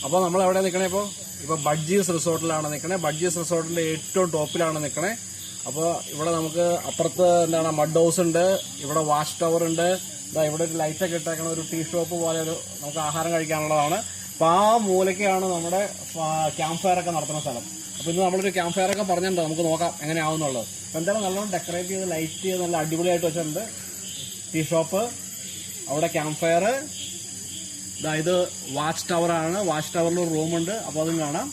അപ്പോൾ നമ്മൾ എവിടെ നിൽക്കണേ? ഇപ്പോൾ ബഡ്ജീസ് റിസോർട്ടിലാണ് നിൽക്കണേ. ബഡ്ജീസ് റിസോർട്ടിൻ്റെ ഏറ്റവും ടോപ്പിലാണ് നിൽക്കണേ. അപ്പോൾ ഇവിടെ നമുക്ക് അപ്പുറത്ത് എന്താണ് മഡ് ഹൗസ് ഉണ്ട്, ഇവിടെ വാച്ച് ടവർ ഉണ്ട്, ഇവിടെ ഒരു ലൈറ്റൊക്കെ ഇട്ടേക്കണ ഒരു ടീ ഷോപ്പ് പോലെ ഒരു നമുക്ക് ആഹാരം കഴിക്കാനുള്ളതാണ്. അപ്പോൾ ആ മൂലയ്ക്കാണ് നമ്മുടെ ക്യാമ്പ് ഫയർ ഒക്കെ നടത്തുന്ന സ്ഥലം. അപ്പോൾ ഇന്ന് നമ്മളൊരു ക്യാമ്പ് ഫയർ ഒക്കെ പറഞ്ഞിട്ടുണ്ട്, നമുക്ക് നോക്കാം എങ്ങനെയാവുന്നുള്ളത്. അപ്പോൾ എന്തായാലും നല്ലോണം ഡെക്കറേറ്റ് ചെയ്ത് ലൈറ്റ് ചെയ്ത് നല്ല അടിപൊളിയായിട്ട് വെച്ചിട്ടുണ്ട്. ടീ ഷോപ്പ്, അവിടെ ക്യാമ്പ് ഫയർ, ഇത് വാച്ച് ടവറാണ്. വാച്ച് ടവറിൽ ഒരു റൂമുണ്ട്, അപ്പോൾ അതും കാണാം.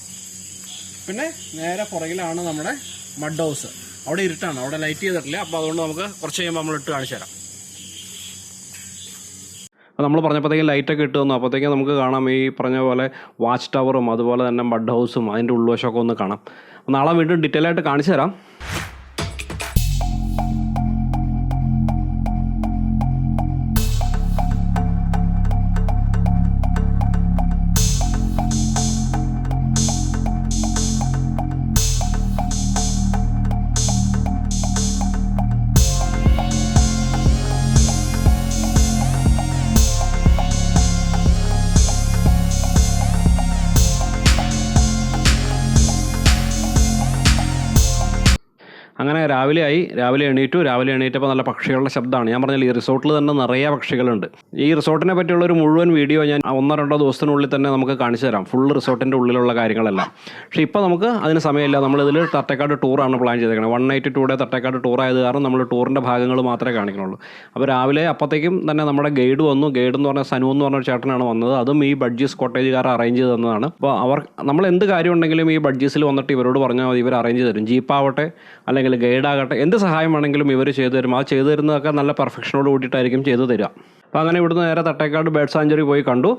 പിന്നെ നേരെ പുറകിലാണ് നമ്മുടെ മഡ് ഹൗസ്. അവിടെ ഇരുട്ടാണ്, അവിടെ ലൈറ്റ് ചെയ്തിട്ടില്ല. അപ്പോൾ അതുകൊണ്ട് നമുക്ക് കുറച്ച് കഴിയുമ്പോൾ നമ്മൾ ഇട്ട് കാണിച്ചു തരാം. അപ്പോൾ നമ്മൾ പറഞ്ഞപ്പോഴത്തേക്കും ലൈറ്റൊക്കെ ഇട്ട് തന്നു. അപ്പോഴത്തേക്കും നമുക്ക് കാണാം ഈ പറഞ്ഞ പോലെ വാച്ച് ടവറും അതുപോലെ തന്നെ മഡ് ഹൗസും അതിൻ്റെ ഉൾവശമൊക്കെ ഒന്ന് കാണാം. നാളെ വീണ്ടും ഡീറ്റെയിൽ ആയിട്ട് കാണിച്ചു തരാം. രാവിലെ എണീറ്റപ്പോൾ നല്ല പക്ഷികളുടെ ശബ്ദമാണ്. ഞാൻ പറഞ്ഞാൽ ഈ റിസോർട്ടിൽ തന്നെ നിറയെ പക്ഷികളുണ്ട്. ഈ റിസോർട്ടിനെ പറ്റിയുള്ള ഒരു മുഴുവൻ വീഡിയോ ഞാൻ 1-2 ദിവസത്തിനുള്ളിൽ തന്നെ നമുക്ക് കാണിച്ചു തരാം, ഫുൾ റിസോർട്ടിൻ്റെ ഉള്ളിലുള്ള കാര്യങ്ങളെല്ലാം. പക്ഷേ ഇപ്പോൾ നമുക്ക് അതിന് സമയമില്ല. നമ്മളിതിൽ തട്ടേക്കാട് ടൂറാണ് പ്ലാൻ ചെയ്തേക്കുന്നത്. 1 night 2 day തട്ടേക്കാട് ടൂർ ആയത് കാരണം നമ്മൾ ടൂറിൻ്റെ ഭാഗങ്ങൾ മാത്രമേ കാണിക്കുന്നുള്ളൂ. അപ്പോൾ രാവിലെ അപ്പോഴത്തേക്കും തന്നെ നമ്മുടെ ഗൈഡ് വന്നു. ഗൈഡ് എന്ന് പറഞ്ഞാൽ സനു എന്ന് പറഞ്ഞൊരു ചേട്ടനാണ് വന്നത്. അതും ഈ ബഡ്ജീസ് കോട്ടേജുകാർ അറേഞ്ച് ചെയ്ത് തന്നതാണ്. അപ്പോൾ നമ്മൾ എന്ത് കാര്യം ഉണ്ടെങ്കിലും ഈ ബഡ്ജീസിൽ വന്നിട്ട് ഇവരോട് പറഞ്ഞാൽ മതി, ഇവർ അറേഞ്ച് ചെയ്ത് തരും. ജീപ്പാവട്ടെ അല്ലെങ്കിൽ ഗൈഡാകട്ടെ, എന്ത് സഹായം വേണമെങ്കിലും ഇവർ ചെയ്തു തരും. ആ ചെയ്തു തരുന്നതൊക്കെ നല്ല പെർഫെക്ഷനോട് കൂടിയിട്ടായിരിക്കും ചെയ്തു തരിക. അപ്പോൾ അങ്ങനെ ഇവിടുന്ന് നേരെ തട്ടേക്കാട് ബേർഡ് സാഞ്ചുറി പോയി കണ്ടു.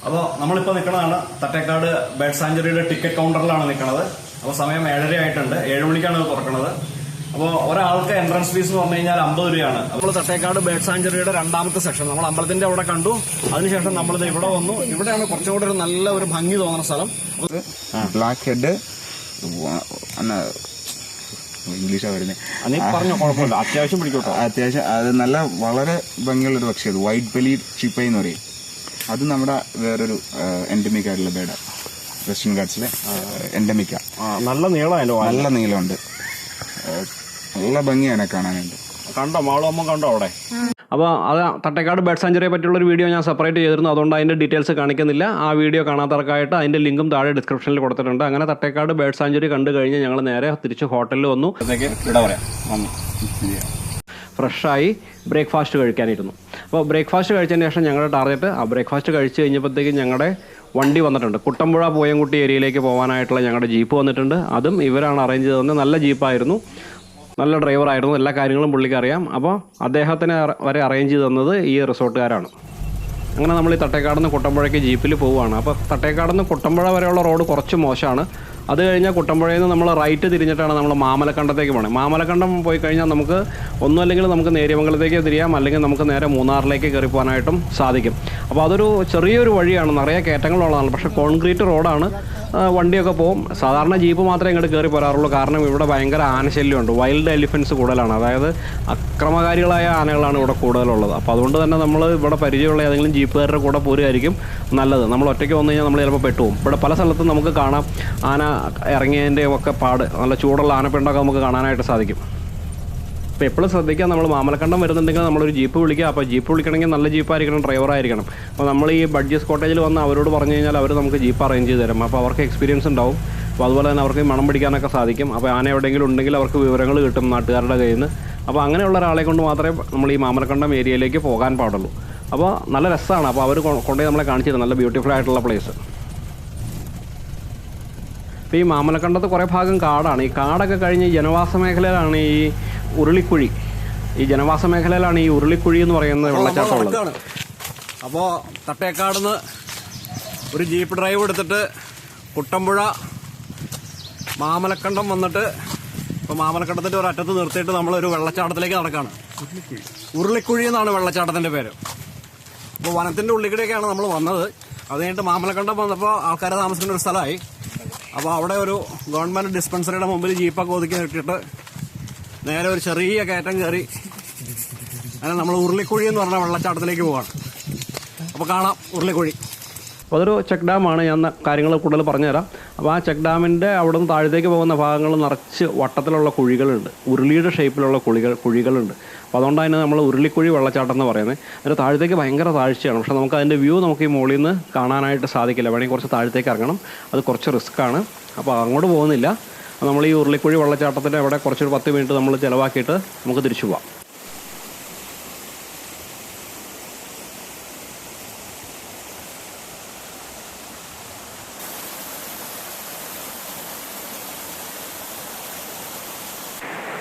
അപ്പോൾ നമ്മളിപ്പോൾ നിൽക്കുന്നതാണ് തട്ടേക്കാട് ബേർഡ് സാഞ്ചുറിയുടെ ടിക്കറ്റ് കൗണ്ടറിലാണ് നിൽക്കുന്നത്. അപ്പോൾ സമയം 7:30 ആയിട്ടുണ്ട്. 7 മണിക്കാണ് ഇത് തുറക്കുന്നത്. അപ്പോൾ ഒരാൾക്ക് എൻട്രൻസ് ഫീസ് എന്ന് പറഞ്ഞു കഴിഞ്ഞാൽ 50 രൂപയാണ്. നമ്മൾ തട്ടേക്കാട് ബേർഡ് സാഞ്ചുറിയുടെ 2ാമത്തെ സെക്ഷൻ നമ്മൾ അമ്പലത്തിന്റെ അവിടെ കണ്ടു. അതിനുശേഷം നമ്മളിത് ഇവിടെ വന്നു. ഇവിടെയാണ് കുറച്ചുകൂടി ഒരു നല്ല ഒരു ഭംഗി തോന്നുന്ന സ്ഥലം. ബ്ലാക്ക് ഹെഡ് ഇംഗ്ലീഷാണ് വരുന്നത്. പറഞ്ഞോ, കുഴപ്പമില്ല, അത്യാവശ്യം പിടിക്കോട്ടോ. അത്യാവശ്യം അത് നല്ല വളരെ ഭംഗിയുള്ളൊരു പക്ഷിയാണ്. വൈറ്റ് ബെലി ചിപ്പൈ എന്ന് പറയും. അത് നമ്മുടെ വേറൊരു എൻഡമിക് ആയിട്ടുള്ള ബേർഡാണ്. വെസ്റ്റേൺ ഗാർഡ്സിലെ എൻഡമിക്ക. നല്ല നീളമല്ലോ, നല്ല നീളമുണ്ട്, നല്ല ഭംഗിയാണ് കാണാനുണ്ട്. കണ്ടോ മാളും കണ്ടോ അവിടെ? അപ്പോൾ അത് തട്ടേക്കാട് ബേർഡ് സാഞ്ചുറിയെ പറ്റിയുള്ളൊരു വീഡിയോ ഞാൻ സെപ്പറേറ്റ് ചെയ്തിരുന്നു. അതുകൊണ്ട് അതിൻ്റെ ഡീറ്റെയിൽസ് കാണിക്കുന്നില്ല. ആ വീഡിയോ കാണാത്തവർക്കായിട്ട് അതിൻ്റെ ലിങ്കും താഴെ ഡിസ്ക്രിപ്ഷനിൽ കൊടുത്തിട്ടുണ്ട്. അങ്ങനെ തട്ടേക്കാട് ബേർഡ് സാഞ്ചുറി കണ്ടു കഴിഞ്ഞ് ഞങ്ങൾ നേരെ തിരിച്ച് ഹോട്ടലിൽ വന്നു. ഇവിടെ പറയാം, ഫ്രഷായി ബ്രേക്ക്ഫാസ്റ്റ് കഴിക്കാനിരുന്നു. അപ്പോൾ ബ്രേക്ക്ഫാസ്റ്റ് കഴിച്ചതിന് ശേഷം ഞങ്ങളുടെ ടാർഗറ്റ് ബ്രേക്ക്ഫാസ്റ്റ് കഴിച്ച് കഴിഞ്ഞപ്പോഴത്തേക്കും ഞങ്ങളുടെ വണ്ടി വന്നിട്ടുണ്ട്. കുട്ടമ്പുഴ പൂയംകുട്ടി ഏരിയയിലേക്ക് പോകാനായിട്ടുള്ള ഞങ്ങളുടെ ജീപ്പ് വന്നിട്ടുണ്ട്. അതും ഇവരാണ് അറേഞ്ച് ചെയ്തത്. നല്ല ജീപ്പായിരുന്നു, നല്ല ഡ്രൈവറായിരുന്നു, എല്ലാ കാര്യങ്ങളും പുള്ളിക്ക് അറിയാം. അപ്പോൾ അദ്ദേഹത്തിന് വരെ അറേഞ്ച് ചെയ്ത് തന്നത് ഈ റിസോർട്ടുകാരാണ്. അങ്ങനെ നമ്മൾ ഈ തട്ടേക്കാട് നിന്ന് കുട്ടമ്പുഴയ്ക്ക് ജീപ്പിൽ പോവുകയാണ്. അപ്പോൾ തട്ടേക്കാട് നിന്ന് കുട്ടമ്പുഴ വരെയുള്ള റോഡ് കുറച്ച് മോശമാണ്. അത് കഴിഞ്ഞാൽ കുട്ടമ്പുഴയിൽ നിന്ന് നമ്മൾ റൈറ്റ് തിരിഞ്ഞിട്ടാണ് നമ്മൾ മാമലക്കണ്ടത്തേക്ക് പോകണത്. മാമലക്കണ്ടം പോയി കഴിഞ്ഞാൽ നമുക്ക് ഒന്നുമല്ലെങ്കിൽ നമുക്ക് നേര്യമംഗലത്തേക്ക് തിരിയാം, അല്ലെങ്കിൽ നമുക്ക് നേരെ മൂന്നാറിലേക്ക് കയറി പോകാനായിട്ടും സാധിക്കും. അപ്പോൾ അതൊരു ചെറിയൊരു വഴിയാണ്, നിറയെ കയറ്റങ്ങളുള്ളതാണ്. പക്ഷേ കോൺക്രീറ്റ് റോഡാണ്, വണ്ടിയൊക്കെ പോകും. സാധാരണ ജീപ്പ് മാത്രമേ ഇങ്ങോട്ട് കയറി പോരാറുള്ളൂ. കാരണം ഇവിടെ ഭയങ്കര ആനശല്യമുണ്ട്. വൈൽഡ് എലിഫൻസ് കൂടുതലാണ്, അതായത് അക്രമകാരികളായ ആനകളാണ് ഇവിടെ കൂടുതലുള്ളത്. അപ്പോൾ അതുകൊണ്ട് തന്നെ നമ്മൾ ഇവിടെ പരിചയമുള്ള ഏതെങ്കിലും ജീപ്പുകാരുടെ കൂടെ പോരുമായിരിക്കും നല്ലത്. നമ്മൾ ഒറ്റയ്ക്ക് വന്നു കഴിഞ്ഞാൽ നമ്മൾ ചിലപ്പോൾ പെട്ടുപോകും. ഇവിടെ പല സ്ഥലത്തും നമുക്ക് കാണാം ആന ഇറങ്ങിയതിൻ്റെ ഒക്കെ പാട്, നല്ല ചൂടുള്ള ആനപ്പിണ്ടൊക്കെ നമുക്ക് കാണാനായിട്ട് സാധിക്കും. അപ്പോൾ എപ്പോഴും ശ്രദ്ധിക്കുക, നമ്മൾ മാമലക്കണ്ടം വരുന്നുണ്ടെങ്കിൽ നമ്മളൊരു ജീപ്പ് വിളിക്കുക. അപ്പോൾ ജീപ്പ് വിളിക്കണമെങ്കിൽ നല്ല ജീപ്പായിരിക്കണം, ഡ്രൈവറായിരിക്കണം. അപ്പോൾ നമ്മൾ ഈ ബഡ്ജീസ് കോട്ടേജിൽ വന്ന് അവരോട് പറഞ്ഞു കഴിഞ്ഞാൽ അവർ നമുക്ക് ജീപ്പ് അറേഞ്ച് ചെയ്ത് തരും. അപ്പോൾ അവർക്ക് എക്സ്പീരിയൻസ് ഉണ്ടാവും. അപ്പോൾ അതുപോലെ തന്നെ അവർക്ക് മണം പിടിക്കാനൊക്കെ സാധിക്കും. അപ്പോൾ ആന എവിടെയെങ്കിലും ഉണ്ടെങ്കിൽ അവർക്ക് വിവരങ്ങൾ കിട്ടും നാട്ടുകാരുടെ കയ്യിൽ നിന്ന്. അപ്പോൾ അങ്ങനെയുള്ള ഒരാളെ കൊണ്ട് മാത്രമേ നമ്മൾ ഈ മാമലക്കണ്ടം ഏരിയയിലേക്ക് പോകാൻ പാടുള്ളൂ. അപ്പോൾ നല്ല രസമാണ്. അപ്പോൾ അവർ കൊണ്ടുപോയി നമ്മളെ കാണിച്ചു തരും, നല്ല ബ്യൂട്ടിഫുൾ ആയിട്ടുള്ള പ്ലേസ്. ഇപ്പോൾ ഈ മാമലക്കണ്ടത്ത് കുറേ ഭാഗം കാടാണ്. ഈ കാടൊക്കെ കഴിഞ്ഞ് ജനവാസ മേഖലയിലാണ് ഈ ഉരുളിക്കുഴി. ഈ ജനവാസ മേഖലയിലാണ് ഈ ഉരുളിക്കുഴി എന്ന് പറയുന്ന വെള്ളച്ചാട്ടം ഉള്ളത്. അപ്പോൾ തട്ടേക്കാടുന്ന് ഒരു ജീപ്പ് ഡ്രൈവ് എടുത്തിട്ട് കുട്ടമ്പുഴ മാമലക്കണ്ടം വന്നിട്ട് ഇപ്പോൾ മാമലക്കണ്ടത്തിൻ്റെ ഒരു അറ്റത്ത് നിർത്തിയിട്ട് നമ്മളൊരു വെള്ളച്ചാട്ടത്തിലേക്ക് നടക്കുകയാണ്. ഉരുളിക്കുഴി എന്നാണ് വെള്ളച്ചാട്ടത്തിൻ്റെ പേര്. അപ്പോൾ വനത്തിൻ്റെ ഉള്ളിലേക്കാണ് നമ്മൾ വന്നത്. അത് കഴിഞ്ഞിട്ട് മാമലക്കണ്ടം വന്നപ്പോൾ ആൾക്കാരെ താമസിക്കുന്ന ഒരു സ്ഥലമായി. അപ്പോൾ അവിടെ ഒരു ഗവൺമെൻറ് ഡിസ്പെൻസറിയുടെ മുമ്പിൽ ജീപ്പൊക്കെ ഒതുക്കി നിർത്തിയിട്ട് നേരെ ഒരു ചെറിയ കയറ്റം കയറി അങ്ങനെ നമ്മൾ ഉരുളിക്കുഴി എന്ന് പറഞ്ഞ വെള്ളച്ചാട്ടത്തിലേക്ക് പോവാണ്. അപ്പോൾ കാണാം ഉരുളിക്കുഴി. അപ്പോൾ അതൊരു ചെക്ക് ഡാമാണ്. ഞാൻ കാര്യങ്ങൾ കൂടുതൽ പറഞ്ഞുതരാം. അപ്പോൾ ആ ചെക്ക് ഡാമിൻ്റെ അവിടെ നിന്ന് താഴത്തേക്ക് പോകുന്ന ഭാഗങ്ങൾ നിറച്ച് വട്ടത്തിലുള്ള കുഴികളുണ്ട്, ഉരുളിയുടെ ഷേപ്പിലുള്ള കുഴികളുണ്ട്. അപ്പോൾ അതുകൊണ്ട് തന്നെ നമ്മൾ ഉരുളിക്കുഴി വെള്ളച്ചാട്ടം എന്ന് പറയുന്നത്. അതിൻ്റെ താഴത്തേക്ക് ഭയങ്കര താഴ്ചയാണ്. പക്ഷേ നമുക്ക് അതിൻ്റെ വ്യൂ നമുക്ക് ഈ മുകളിൽ നിന്ന് കാണാനായിട്ട് സാധിക്കില്ല. വേണമെങ്കിൽ കുറച്ച് താഴത്തേക്ക് ഇറങ്ങണം, അത് കുറച്ച് റിസ്ക്കാണ്. അപ്പോൾ അങ്ങോട്ട് പോകുന്നില്ല. നമ്മൾ ഈ ഉരുളിക്കുഴി വെള്ളച്ചാട്ടത്തിൻ്റെ അവിടെ കുറച്ചൊരു 10 മിനിറ്റ് നമ്മൾ ചിലവാക്കിയിട്ട് നമുക്ക് തിരിച്ചു പോവാം.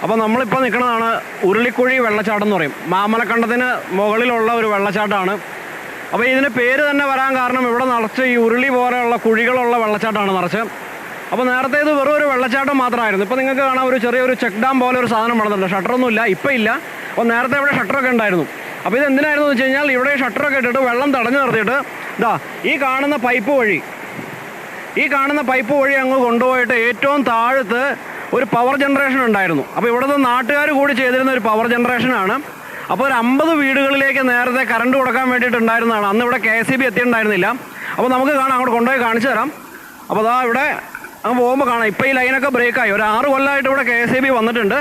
അപ്പോൾ നമ്മളിപ്പോൾ നിൽക്കുന്നതാണ് ഉരുളിക്കുഴി വെള്ളച്ചാട്ടം എന്ന് പറയും. മാമലക്കണ്ടത്തിന് മുകളിലുള്ള ഒരു വെള്ളച്ചാട്ടമാണ്. അപ്പോൾ ഇതിന് പേര് തന്നെ വരാൻ കാരണം ഇവിടെ നിറച്ച് ഈ ഉരുളി പോലെയുള്ള കുഴികളുള്ള വെള്ളച്ചാട്ടമാണ് നിറച്ച്. അപ്പോൾ നേരത്തെ ഇത് വെറും ഒരു വെള്ളച്ചാട്ടം മാത്രമായിരുന്നു. ഇപ്പോൾ നിങ്ങൾക്ക് കാണാം ഒരു ചെറിയൊരു ചെക്ക് ഡാം പോലെ ഒരു സാധനം പണിതിട്ടുണ്ട്. ഷട്ടറൊന്നുമില്ല, ഇപ്പോൾ ഇല്ല. അപ്പോൾ നേരത്തെ ഇവിടെ ഷട്ടറൊക്കെ ഉണ്ടായിരുന്നു. അപ്പോൾ ഇത് എന്തിനായിരുന്നു എന്ന് വെച്ച് കഴിഞ്ഞാൽ ഇവിടെ ഷട്ടറൊക്കെ ഇട്ടിട്ട് വെള്ളം തടഞ്ഞു നിർത്തിയിട്ട് ഇതാ ഈ കാണുന്ന പൈപ്പ് വഴി അങ്ങ് കൊണ്ടുപോയിട്ട് ഏറ്റവും താഴത്ത് ഒരു പവർ ജനറേഷൻ ഉണ്ടായിരുന്നു. അപ്പോൾ ഇവിടുത്തെ നാട്ടുകാർ കൂടി ചെയ്തിരുന്ന ഒരു പവർ ജനറേഷനാണ്. അപ്പോൾ ഒരു 50 വീടുകളിലേക്ക് നേരത്തെ കറണ്ട് കൊടുക്കാൻ വേണ്ടിയിട്ടുണ്ടായിരുന്നതാണ്. അന്ന് ഇവിടെ KSEB എത്തിയിട്ടുണ്ടായിരുന്നില്ല. അപ്പോൾ നമുക്ക് കാണാം, അങ്ങോട്ട് കൊണ്ടുപോയി കാണിച്ചു തരാം. അപ്പോൾ അതാ ഇവിടെ അങ്ങ് പോകുമ്പോൾ കാണാം. ഇപ്പോൾ ഈ ലൈനൊക്കെ ബ്രേക്കായി. ഒരു 6 കൊല്ലമായിട്ട് ഇവിടെ KSEB വന്നിട്ടുണ്ട്.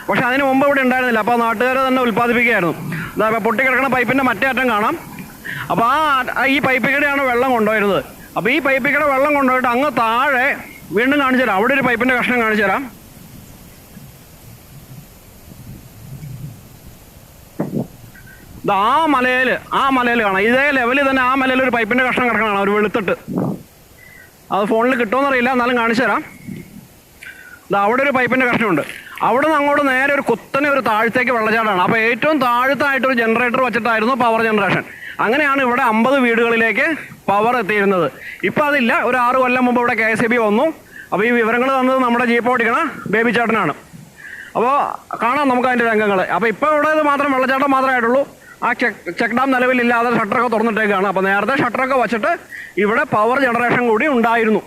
പക്ഷേ അതിന് മുമ്പ് ഇവിടെ ഉണ്ടായിരുന്നില്ല. അപ്പോൾ നാട്ടുകാർ തന്നെ ഉൽപ്പാദിപ്പിക്കുകയായിരുന്നു. ഇതാ പൊട്ടിക്കിടക്കുന്ന പൈപ്പിൻ്റെ മറ്റേ അറ്റം കാണാം. അപ്പോൾ ഈ പൈപ്പിൽ കൂടെയാണ് വെള്ളം കൊണ്ടുപോയിരുന്നത്. അപ്പോൾ ഈ പൈപ്പിൽ കൂടെ വെള്ളം കൊണ്ടുപോയിട്ട് അങ്ങ് താഴെ വീണ്ടും കാണിച്ചു തരാം. അവിടെ ഒരു പൈപ്പിൻ്റെ കഷ്ണം കാണിച്ചു തരാം. ഇത് ആ മലയിൽ കാണാം. ഇതേ ലെവലിൽ തന്നെ ആ മലയിൽ ഒരു പൈപ്പിൻ്റെ കഷ്ണം കിടക്കണതാണ്, ഒരു വെളുത്തിട്ട്. അത് ഫോണിൽ കിട്ടുമെന്നറിയില്ല, എന്നാലും കാണിച്ചു തരാം. ഇത് അവിടെ ഒരു പൈപ്പിൻ്റെ കഷ്ണമുണ്ട്. അവിടെ നിന്ന് അങ്ങോട്ട് നേരെ ഒരു കുത്തനെ ഒരു താഴത്തേക്ക് വെള്ളച്ചാട്ടമാണ്. അപ്പോൾ ഏറ്റവും താഴത്തായിട്ടൊരു ജനറേറ്റർ വെച്ചിട്ടായിരുന്നു പവർ ജനറേഷൻ. അങ്ങനെയാണ് ഇവിടെ 50 വീടുകളിലേക്ക് പവർ എത്തിയിരുന്നത്. ഇപ്പം അതില്ല. ഒരു 6 കൊല്ലം മുമ്പ് ഇവിടെ KSEB വന്നു. അപ്പോൾ ഈ വിവരങ്ങൾ തന്നത് നമ്മുടെ ജീപ്പ് ഓടിക്കണ ബേബി ചേട്ടനാണ്. അപ്പോൾ കാണാം നമുക്ക് അതിൻ്റെ രംഗങ്ങൾ. അപ്പോൾ ഇപ്പോൾ ഇവിടെ ഇത് മാത്രം വെള്ളച്ചാട്ടം മാത്രമേ ആയിട്ടുള്ളൂ. ആ ചെക്ക് ഡാം നിലവിലില്ലാതെ ഷട്ടറൊക്കെ തുറന്നിട്ടേക്കാണ്. അപ്പോൾ നേരത്തെ ഷട്ടറൊക്കെ വച്ചിട്ട് ഇവിടെ പവർ ജനറേഷൻ കൂടി ഉണ്ടായിരുന്നു.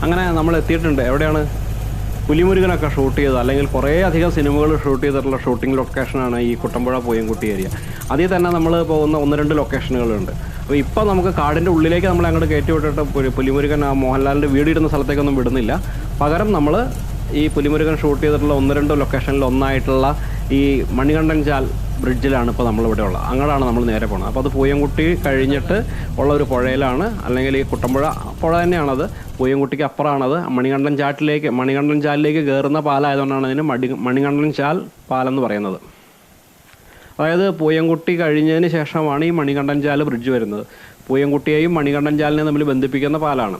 അങ്ങനെ നമ്മൾ എത്തിയിട്ടുണ്ട്. എവിടെയാണ്? പുലിമുരുകനൊക്കെ ഷൂട്ട് ചെയ്തത്, അല്ലെങ്കിൽ കുറേ അധികം സിനിമകൾ ഷൂട്ട് ചെയ്തിട്ടുള്ള ഷൂട്ടിംഗ് ലൊക്കേഷനാണ് ഈ കുട്ടമ്പുഴ പൂയംകുട്ടി ഏരിയ. അതിൽ തന്നെ നമ്മൾ പോകുന്ന 1-2 ലൊക്കേഷനുകളുണ്ട്. അപ്പോൾ ഇപ്പോൾ നമുക്ക് കാടിൻ്റെ ഉള്ളിലേക്ക് നമ്മൾ അങ്ങോട്ട് കയറ്റി വിട്ടിട്ട് പുലിമുരുകൻ ആ മോഹൻലാലിൻ്റെ വീടിടുന്ന സ്ഥലത്തേക്കൊന്നും വിടുന്നില്ല. പകരം നമ്മൾ ഈ പുലിമുരുകൻ ഷൂട്ട് ചെയ്തിട്ടുള്ള 1-2 ലൊക്കേഷനിൽ ഒന്നായിട്ടുള്ള ഈ മണികണ്ഠൻചാൽ ബ്രിഡ്ജിലാണ് ഇപ്പോൾ നമ്മളിവിടെ ഉള്ളത്. അങ്ങോട്ടാണ് നമ്മൾ നേരെ പോകുന്നത്. അപ്പോൾ അത് പൂയംകുട്ടി കഴിഞ്ഞിട്ട് ഉള്ള ഒരു പുഴയിലാണ്, അല്ലെങ്കിൽ ഈ കുട്ടമ്പുഴ പുഴ തന്നെയാണത്. പൂയംകുട്ടിക്ക് അപ്പുറമാണത്. മണികണ്ഠൻചാലിലേക്ക് കയറുന്ന പാലമായതുകൊണ്ടാണ് അതിന് മണികണ്ഠൻചാൽ പാലം എന്ന് പറയുന്നത്. അതായത് പൂയംകുട്ടി കഴിഞ്ഞതിന് ശേഷമാണ് ഈ മണികണ്ഠൻചാൽ ബ്രിഡ്ജ് വരുന്നത്. പൂയംകുട്ടിയെയും മണികണ്ഠൻചാലിനെയും തമ്മിൽ ബന്ധിപ്പിക്കുന്ന പാലാണ്.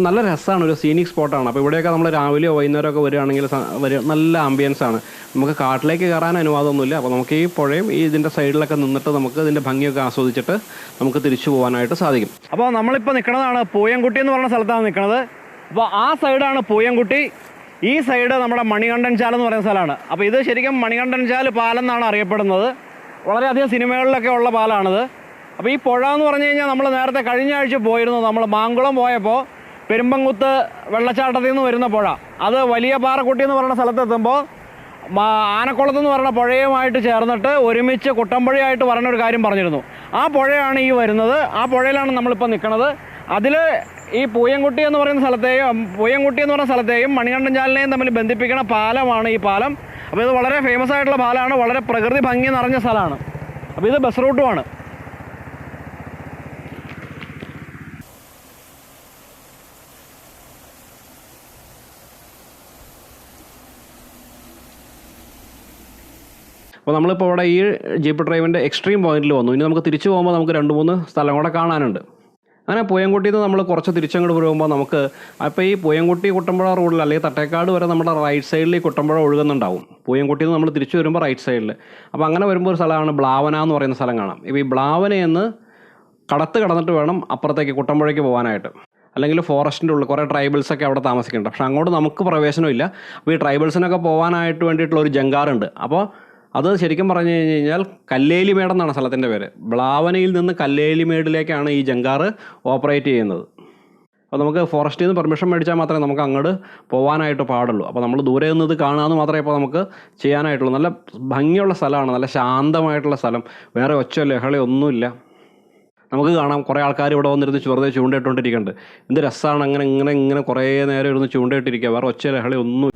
നല്ല രസമാണ്, ഒരു സീനിക് സ്പോട്ടാണ്. അപ്പോൾ ഇവിടെയൊക്കെ നമ്മൾ രാവിലെയോ വൈകുന്നേരമൊക്കെ വരികയാണെങ്കിൽ നല്ല ആംബിയൻസ് ആണ്. നമുക്ക് കാട്ടിലേക്ക് കയറാൻ അനുവാദമൊന്നുമില്ല. അപ്പോൾ നമുക്ക് ഈ പുഴയും ഈ ഇതിൻ്റെ സൈഡിലൊക്കെ നിന്നിട്ട് നമുക്ക് ഇതിൻ്റെ ഭംഗിയൊക്കെ ആസ്വദിച്ചിട്ട് നമുക്ക് തിരിച്ചു പോകാനായിട്ട് സാധിക്കും. അപ്പോൾ നമ്മളിപ്പോൾ നിൽക്കുന്നതാണ് പൂയംകുട്ടി എന്ന് പറഞ്ഞ സ്ഥലത്താണ് നിൽക്കുന്നത്. അപ്പോൾ ആ സൈഡാണ് പൂയംകുട്ടി, ഈ സൈഡ് നമ്മുടെ മണികണ്ഠൻചാൽ എന്ന് പറയുന്ന സ്ഥലമാണ്. അപ്പോൾ ഇത് ശരിക്കും മണികണ്ഠൻചാൽ പാലം എന്നാണ് അറിയപ്പെടുന്നത്. വളരെയധികം സിനിമകളിലൊക്കെ ഉള്ള പാലമാണിത്. അപ്പോൾ ഈ പുഴ എന്ന് പറഞ്ഞു കഴിഞ്ഞാൽ നമ്മൾ നേരത്തെ കഴിഞ്ഞ ആഴ്ച പോയിരുന്നു. നമ്മൾ മാങ്കുളം പോയപ്പോൾ പെരുമ്പങ്കുത്ത് വെള്ളച്ചാട്ടത്തിൽ നിന്ന് വരുന്ന പുഴ, അത് വലിയ പാറക്കുട്ടി എന്ന് പറയുന്ന സ്ഥലത്തെത്തുമ്പോൾ ആനക്കുളത്ത് എന്ന് പറയുന്ന പുഴയുമായിട്ട് ചേർന്നിട്ട് ഒരുമിച്ച് കുട്ടമ്പുഴയായിട്ട് പറയുന്ന ഒരു കാര്യം പറഞ്ഞിരുന്നു. ആ പുഴയാണ് ഈ വരുന്നത്. ആ പുഴയിലാണ് നമ്മളിപ്പോൾ നിൽക്കുന്നത്. അതിൽ ഈ പൂയംകുട്ടി എന്ന് പറയുന്ന സ്ഥലത്തെയും മണികണ്ഠൻചാലിനെയും തമ്മിൽ ബന്ധിപ്പിക്കുന്ന പാലമാണ് ഈ പാലം. അപ്പോൾ ഇത് വളരെ ഫേമസ് ആയിട്ടുള്ള പാലമാണ്. വളരെ പ്രകൃതി ഭംഗി നിറഞ്ഞ സ്ഥലമാണ്. അപ്പോൾ ഇത് ബസ് റൂട്ടുമാണ്. അപ്പോൾ നമ്മളിപ്പോൾ ഇവിടെ ഈ ജീപ്പ് ഡ്രൈവിൻ്റെ എക്സ്ട്രീം പോയിന്റിൽ വന്നു. ഇനി നമുക്ക് തിരിച്ചു പോകുമ്പോൾ നമുക്ക് 2-3 സ്ഥലം കൂടെ കാണാനുണ്ട്. അങ്ങനെ പൂയംകുട്ടിയിൽ നിന്ന് നമ്മൾ കുറച്ച് തിരിച്ചങ്ങോട്ട് പോകുമ്പോൾ നമുക്ക് അപ്പോൾ ഈ പൂയംകുട്ടി കുട്ടമ്പുഴ റോഡിൽ അല്ലെങ്കിൽ തട്ടേക്കാട് വരെ നമ്മുടെ റൈറ്റ് സൈഡിൽ ഈ കുട്ടമ്പുഴ ഒഴുകുന്നുണ്ടാവും. പൂയംകുട്ടിയിൽ നിന്ന് നമ്മൾ തിരിച്ചു വരുമ്പോൾ റൈറ്റ് സൈഡിൽ. അപ്പോൾ അങ്ങനെ വരുമ്പോൾ ഒരു സ്ഥലമാണ് ബ്ലാവന എന്ന് പറയുന്ന സ്ഥലം കാണാം. ഇപ്പോൾ ഈ ബ്ലാവനയിൽ നിന്ന് കടന്നിട്ട് വേണം അപ്പുറത്തേക്ക് കുട്ടമ്പുഴയ്ക്ക് പോകാനായിട്ട്. അല്ലെങ്കിൽ ഫോറസ്റ്റിൻ്റെ ഉള്ളിൽ കുറേ ട്രൈബൽസൊക്കെ അവിടെ താമസിക്കുന്നുണ്ട്. പക്ഷേ അങ്ങോട്ട് നമുക്ക് പ്രവേശനമില്ല. അപ്പോൾ ഈ ട്രൈബൽസിനൊക്കെ പോകാനായിട്ട് വേണ്ടിയിട്ടുള്ള ഒരു ജങ്കാറുണ്ട്. അപ്പോൾ അത് ശരിക്കും പറഞ്ഞു കഴിഞ്ഞാൽ കല്ലേലിമേട് എന്നാണ് സ്ഥലത്തിൻ്റെ പേര്. ബ്ലാവനയിൽ നിന്ന് കല്ലേലിമേടിലേക്കാണ് ഈ ജങ്കാറ് ഓപ്പറേറ്റ് ചെയ്യുന്നത്. അപ്പോൾ നമുക്ക് ഫോറസ്റ്റിൽ നിന്ന് പെർമിഷൻ മേടിച്ചാൽ മാത്രമേ നമുക്ക് അങ്ങോട്ട് പോകാനായിട്ട് പാടുള്ളൂ. അപ്പോൾ നമ്മൾ ദൂരെ നിന്നത് കാണാമെന്ന് മാത്രമേ ഇപ്പോൾ നമുക്ക് ചെയ്യാനായിട്ടുള്ളൂ. നല്ല ഭംഗിയുള്ള സ്ഥലമാണ്, നല്ല ശാന്തമായിട്ടുള്ള സ്ഥലം. വേറെ ഒച്ച ലഹള ഒന്നുമില്ല. നമുക്ക് കാണാം കുറേ ആൾക്കാർ ഇവിടെ വന്നിരുന്ന് വെറുതെ ചൂണ്ടയിട്ടുകൊണ്ടിരിക്കുന്നുണ്ട്. എന്ത് രസമാണ് ഇങ്ങനെ കുറേ നേരം ഇരുന്ന് ചൂണ്ടയിട്ടിരിക്കുക. വേറെ ഒച്ച ലഹള ഒന്നും.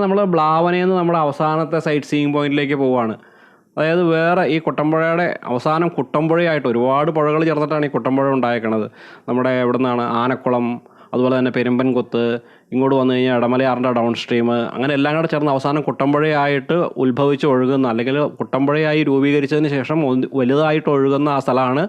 നമ്മൾ ബ്ലാവനയിൽ നിന്ന് നമ്മുടെ അവസാനത്തെ സൈറ്റ് സീയിങ് പോയിന്റിലേക്ക് പോവുകയാണ്. അതായത് വേറെ ഈ കുട്ടമ്പുഴയുടെ അവസാനം കുട്ടമ്പുഴയായിട്ട് ഒരുപാട് പുഴകൾ ചേർന്നിട്ടാണ് ഈ കുട്ടമ്പുഴ ഉണ്ടായേക്കണത്. നമ്മുടെ എവിടെ നിന്നാണ് ആനക്കുളം, അതുപോലെ തന്നെ പെരുമ്പൻകുത്ത്, ഇങ്ങോട്ട് വന്നു കഴിഞ്ഞാൽ ഇടമലയാറിൻ്റെ ഡൗൺ സ്ട്രീം, അങ്ങനെ എല്ലാം കൂടെ ചേർന്ന് അവസാനം കുട്ടമ്പുഴയായിട്ട് ഉത്ഭവിച്ച് ഒഴുകുന്ന, അല്ലെങ്കിൽ കുട്ടമ്പുഴയായി രൂപീകരിച്ചതിന് ശേഷം വലുതായിട്ട് ഒഴുകുന്ന ആ സ്ഥലമാണ്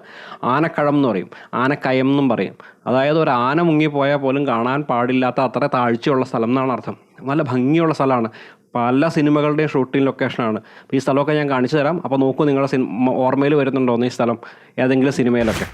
ആനക്കഴം എന്ന് പറയും, ആനക്കയം എന്നും പറയും. അതായത് ഒരു ആന മുങ്ങിപ്പോയാൽ പോലും കാണാൻ പാടില്ലാത്ത അത്ര താഴ്ചയുള്ള സ്ഥലം എന്നാണ് അർത്ഥം. നല്ല ഭംഗിയുള്ള സ്ഥലമാണ്. പല സിനിമകളുടെയും ഷൂട്ടിംഗ് ലൊക്കേഷനാണ്. ഈ സ്ഥലമൊക്കെ ഞാൻ കാണിച്ചു തരാം. അപ്പോൾ നോക്കൂ, നിങ്ങളുടെ ഓർമ്മയിൽ വരുന്നുണ്ടോന്ന് ഈ സ്ഥലം ഏതെങ്കിലും സിനിമയിലൊക്കെ.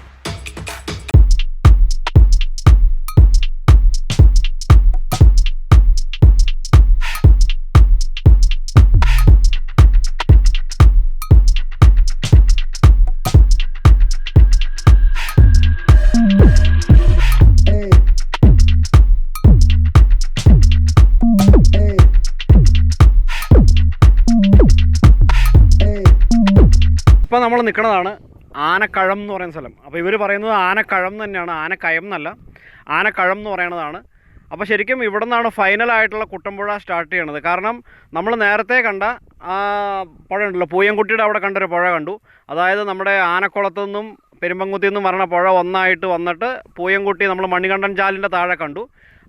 ഇപ്പോൾ നമ്മൾ നിൽക്കുന്നതാണ് ആനക്കഴം എന്ന് പറയുന്ന സ്ഥലം. അപ്പോൾ ഇവർ പറയുന്നത് ആനക്കഴം തന്നെയാണ്, ആനക്കയം എന്നല്ല, ആനക്കഴം എന്ന് പറയുന്നതാണ്. അപ്പോൾ ശരിക്കും ഇവിടെ നിന്നാണ് ഫൈനലായിട്ടുള്ള കുട്ടമ്പുഴ സ്റ്റാർട്ട് ചെയ്യണത്. കാരണം നമ്മൾ നേരത്തെ കണ്ട ആ പുഴ ഉണ്ടല്ലോ, പൂയംകുട്ടിയുടെ അവിടെ കണ്ടൊരു പുഴ കണ്ടു. അതായത് നമ്മുടെ ആനക്കുളത്തു നിന്നും പെരുമ്പൻകുത്തിൽ നിന്നും പറഞ്ഞ പുഴ ഒന്നായിട്ട് വന്നിട്ട് പൂയംകുട്ടി നമ്മൾ മണികണ്ഠൻചാലിൻ്റെ താഴെ കണ്ടു.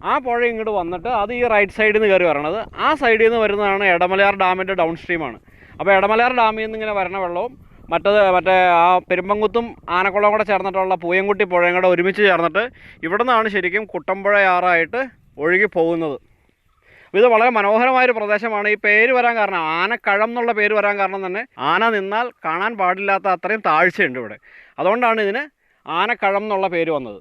ആ പുഴ ഇങ്ങോട്ട് വന്നിട്ട് അത് ഈ റൈറ്റ് സൈഡിൽ നിന്ന് കയറി വരണത്. ആ സൈഡിൽ നിന്ന് വരുന്നതാണ് ഇടമലയാർ ഡാമിൻ്റെ ഡൗൺ സ്ട്രീമാണ്. അപ്പോൾ ഇടമലയാർ ഡാമിൽ നിന്ന് ഇങ്ങനെ വരണ വെള്ളവും മറ്റേ ആ പെരുമ്പൻകുത്തും ആനക്കുളം കൂടെ ചേർന്നിട്ടുള്ള പൂയംകുട്ടി പുഴയും കൂടെ ഒരുമിച്ച് ചേർന്നിട്ട് ഇവിടെ നിന്നാണ് ശരിക്കും കുട്ടമ്പുഴയാറായിട്ട് ഒഴുകി പോകുന്നത്. ഇത് വളരെ മനോഹരമായൊരു പ്രദേശമാണ്. ഈ പേര് വരാൻ കാരണം, ആനക്കഴം എന്നുള്ള പേര് വരാൻ കാരണം തന്നെ ആന നിന്നാൽ കാണാൻ പാടില്ലാത്ത അത്രയും താഴ്ചയുണ്ട് ഇവിടെ. അതുകൊണ്ടാണ് ഇതിന് ആനക്കഴം എന്നുള്ള പേര് വന്നത്.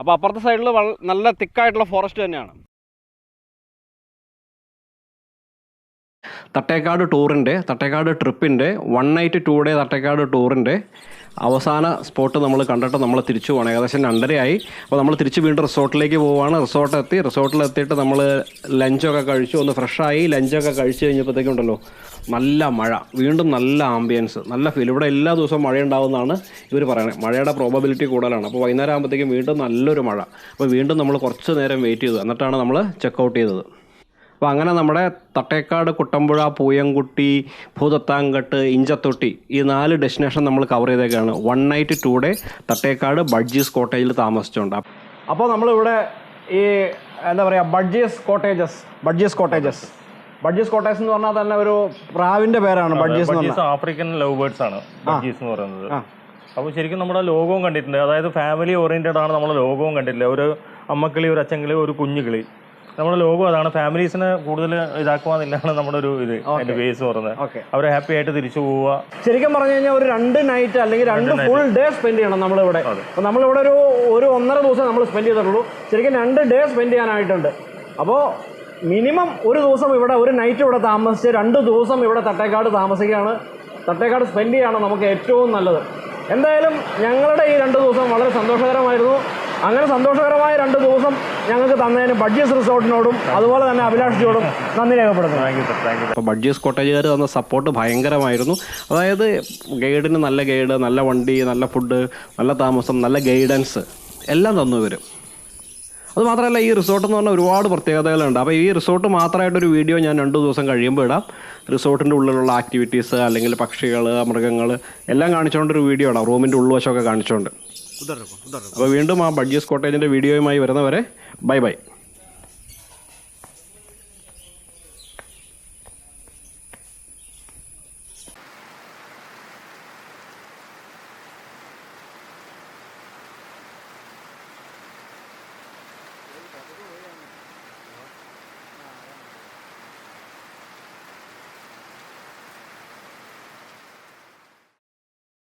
അപ്പോൾ അപ്പുറത്തെ സൈഡിൽ നല്ല തിക്കായിട്ടുള്ള ഫോറസ്റ്റ് തന്നെയാണ്. തട്ടേക്കാട് ട്രിപ്പിൻ്റെ 1 night 2 day തട്ടേക്കാട് ടൂറിൻ്റെ അവസാന സ്പോട്ട് നമ്മൾ കണ്ടിട്ട് നമ്മൾ തിരിച്ചു പോകണം. ഏകദേശം 2:30 അപ്പോൾ നമ്മൾ തിരിച്ച് വീണ്ടും റിസോർട്ടിലേക്ക് പോവുകയാണ്. റിസോർട്ടിലെത്തിയിട്ട് നമ്മൾ ലഞ്ചൊക്കെ കഴിച്ചു, ഒന്ന് ഫ്രഷായി. ലഞ്ചൊക്കെ കഴിച്ച് കഴിഞ്ഞപ്പോഴത്തേക്കുണ്ടല്ലോ നല്ല മഴ, വീണ്ടും നല്ല ആംബിയൻസ്, നല്ല ഫീൽ. ഇവിടെ എല്ലാ ദിവസവും മഴ ഉണ്ടാകുമെന്നാണ് ഇവർ പറയുന്നത്. മഴയുടെ പ്രോബബിലിറ്റി കൂടുതലാണ്. അപ്പോൾ വൈകുന്നേരം ആകുമ്പോഴത്തേക്കും വീണ്ടും നല്ലൊരു മഴ. അപ്പോൾ വീണ്ടും നമ്മൾ കുറച്ച് നേരം വെയിറ്റ് ചെയ്തു, എന്നിട്ടാണ് നമ്മൾ ചെക്കൗട്ട് ചെയ്തത്. അപ്പോൾ അങ്ങനെ നമ്മുടെ തട്ടേക്കാട്, കുട്ടമ്പുഴ, പൂയംകുട്ടി, ഭൂതത്താങ്കെട്ട്, ഇഞ്ചത്തൊട്ടി ഈ 4 ഡെസ്റ്റിനേഷൻ നമ്മൾ കവർ ചെയ്തേക്കാണ്. 1 night 2 day തട്ടേക്കാട് ബഡ്ജീസ് കോട്ടേജിൽ താമസിച്ചുകൊണ്ട്. അപ്പോൾ നമ്മളിവിടെ ഈ എന്താ പറയുക, ബഡ്ജീസ് കോട്ടേജ് എന്ന് പറഞ്ഞാൽ തന്നെ ഒരു പ്രാവിൻ്റെ പേരാണ്. ബഡ്ജീസ് ആഫ്രിക്കൻ ലവ് ബേർഡ്സ് ആണ് ബഡ്ജീസ് എന്ന് പറയുന്നത്. അപ്പോൾ ശരിക്കും നമ്മുടെ ലോഗവും കണ്ടിട്ടുണ്ട്. അതായത് ഫാമിലി ഓറിയൻറ്റഡ് ആണ്. നമ്മുടെ ലോഗവും കണ്ടിട്ടില്ല. ഒരു അമ്മക്കിളി, ഒരു അച്ചൻകിളി, ഒരു കുഞ്ഞുകിളി. നമ്മുടെ ലോഗോ അതാണ്. ഫാമിലീസിനെ കൂടുതൽ ഇതാക്കുവാന്നില്ലാണ് നമ്മുടെ ഒരു ഇത്, അതിന്റെ ബേസ് പറയുന്നത്. അവരെ ഹാപ്പി ആയിട്ട് തിരിച്ചു പോവുക. ശരിക്കും പറഞ്ഞു കഴിഞ്ഞാൽ ഒരു 2 night അല്ലെങ്കിൽ 2 full day സ്പെൻഡ് ചെയ്യണം നമ്മളിവിടെ. നമ്മളിവിടെ ഒരു 1.5 ദിവസം നമ്മൾ സ്പെൻഡ് ചെയ്തിട്ടുള്ളൂ. ശരിക്കും 2 day സ്പെൻഡ് ചെയ്യാനായിട്ടുണ്ട്. അപ്പോൾ മിനിമം ഒരു ദിവസം ഇവിടെ, ഒരു നൈറ്റ് ഇവിടെ താമസിച്ച് 2 ദിവസം ഇവിടെ തട്ടേക്കാട് താമസിക്കുകയാണ്, തട്ടേക്കാട് സ്പെൻഡ് ചെയ്യുകയാണ് നമുക്ക് ഏറ്റവും നല്ലത്. എന്തായാലും ഞങ്ങളുടെ ഈ 2 ദിവസം വളരെ സന്തോഷകരമായിരുന്നു. അങ്ങനെ സന്തോഷകരമായ 2 ദിവസം ഞങ്ങൾക്ക് തന്നതിന് ബഡ്ജീസ് റിസോർട്ടിനോടും അതുപോലെ തന്നെ അഭിലാഷിനോടും നന്ദി രേഖപ്പെടുന്നു. അപ്പോൾ ബഡ്ജീസ് കോട്ടേജുകാർ തന്ന സപ്പോർട്ട് ഭയങ്കരമായിരുന്നു. അതായത് ഗൈഡിന് നല്ല ഗൈഡ്, നല്ല വണ്ടി, നല്ല ഫുഡ്, നല്ല താമസം, നല്ല ഗൈഡൻസ് എല്ലാം തന്നു ഇവർ. അതുമാത്രമല്ല, ഈ റിസോർട്ട് എന്ന് പറഞ്ഞാൽ ഒരുപാട് പ്രത്യേകതകളുണ്ട്. അപ്പോൾ ഈ റിസോർട്ട് മാത്രമായിട്ടൊരു വീഡിയോ ഞാൻ 2 ദിവസം കഴിയുമ്പോൾ ഇടാം. റിസോർട്ടിൻ്റെ ഉള്ളിലുള്ള ആക്ടിവിറ്റീസ്, അല്ലെങ്കിൽ പക്ഷികൾ, മൃഗങ്ങൾ എല്ലാം കാണിച്ചുകൊണ്ടൊരു വീഡിയോ ഇടാം, റൂമിൻ്റെ ഉൾവശമൊക്കെ കാണിച്ചുകൊണ്ട്. അപ്പോൾ വീണ്ടും ആ ബഡ്ജീസ് കോട്ടേജിൻ്റെ വീഡിയോയുമായി വരുന്നവരെ ബൈ.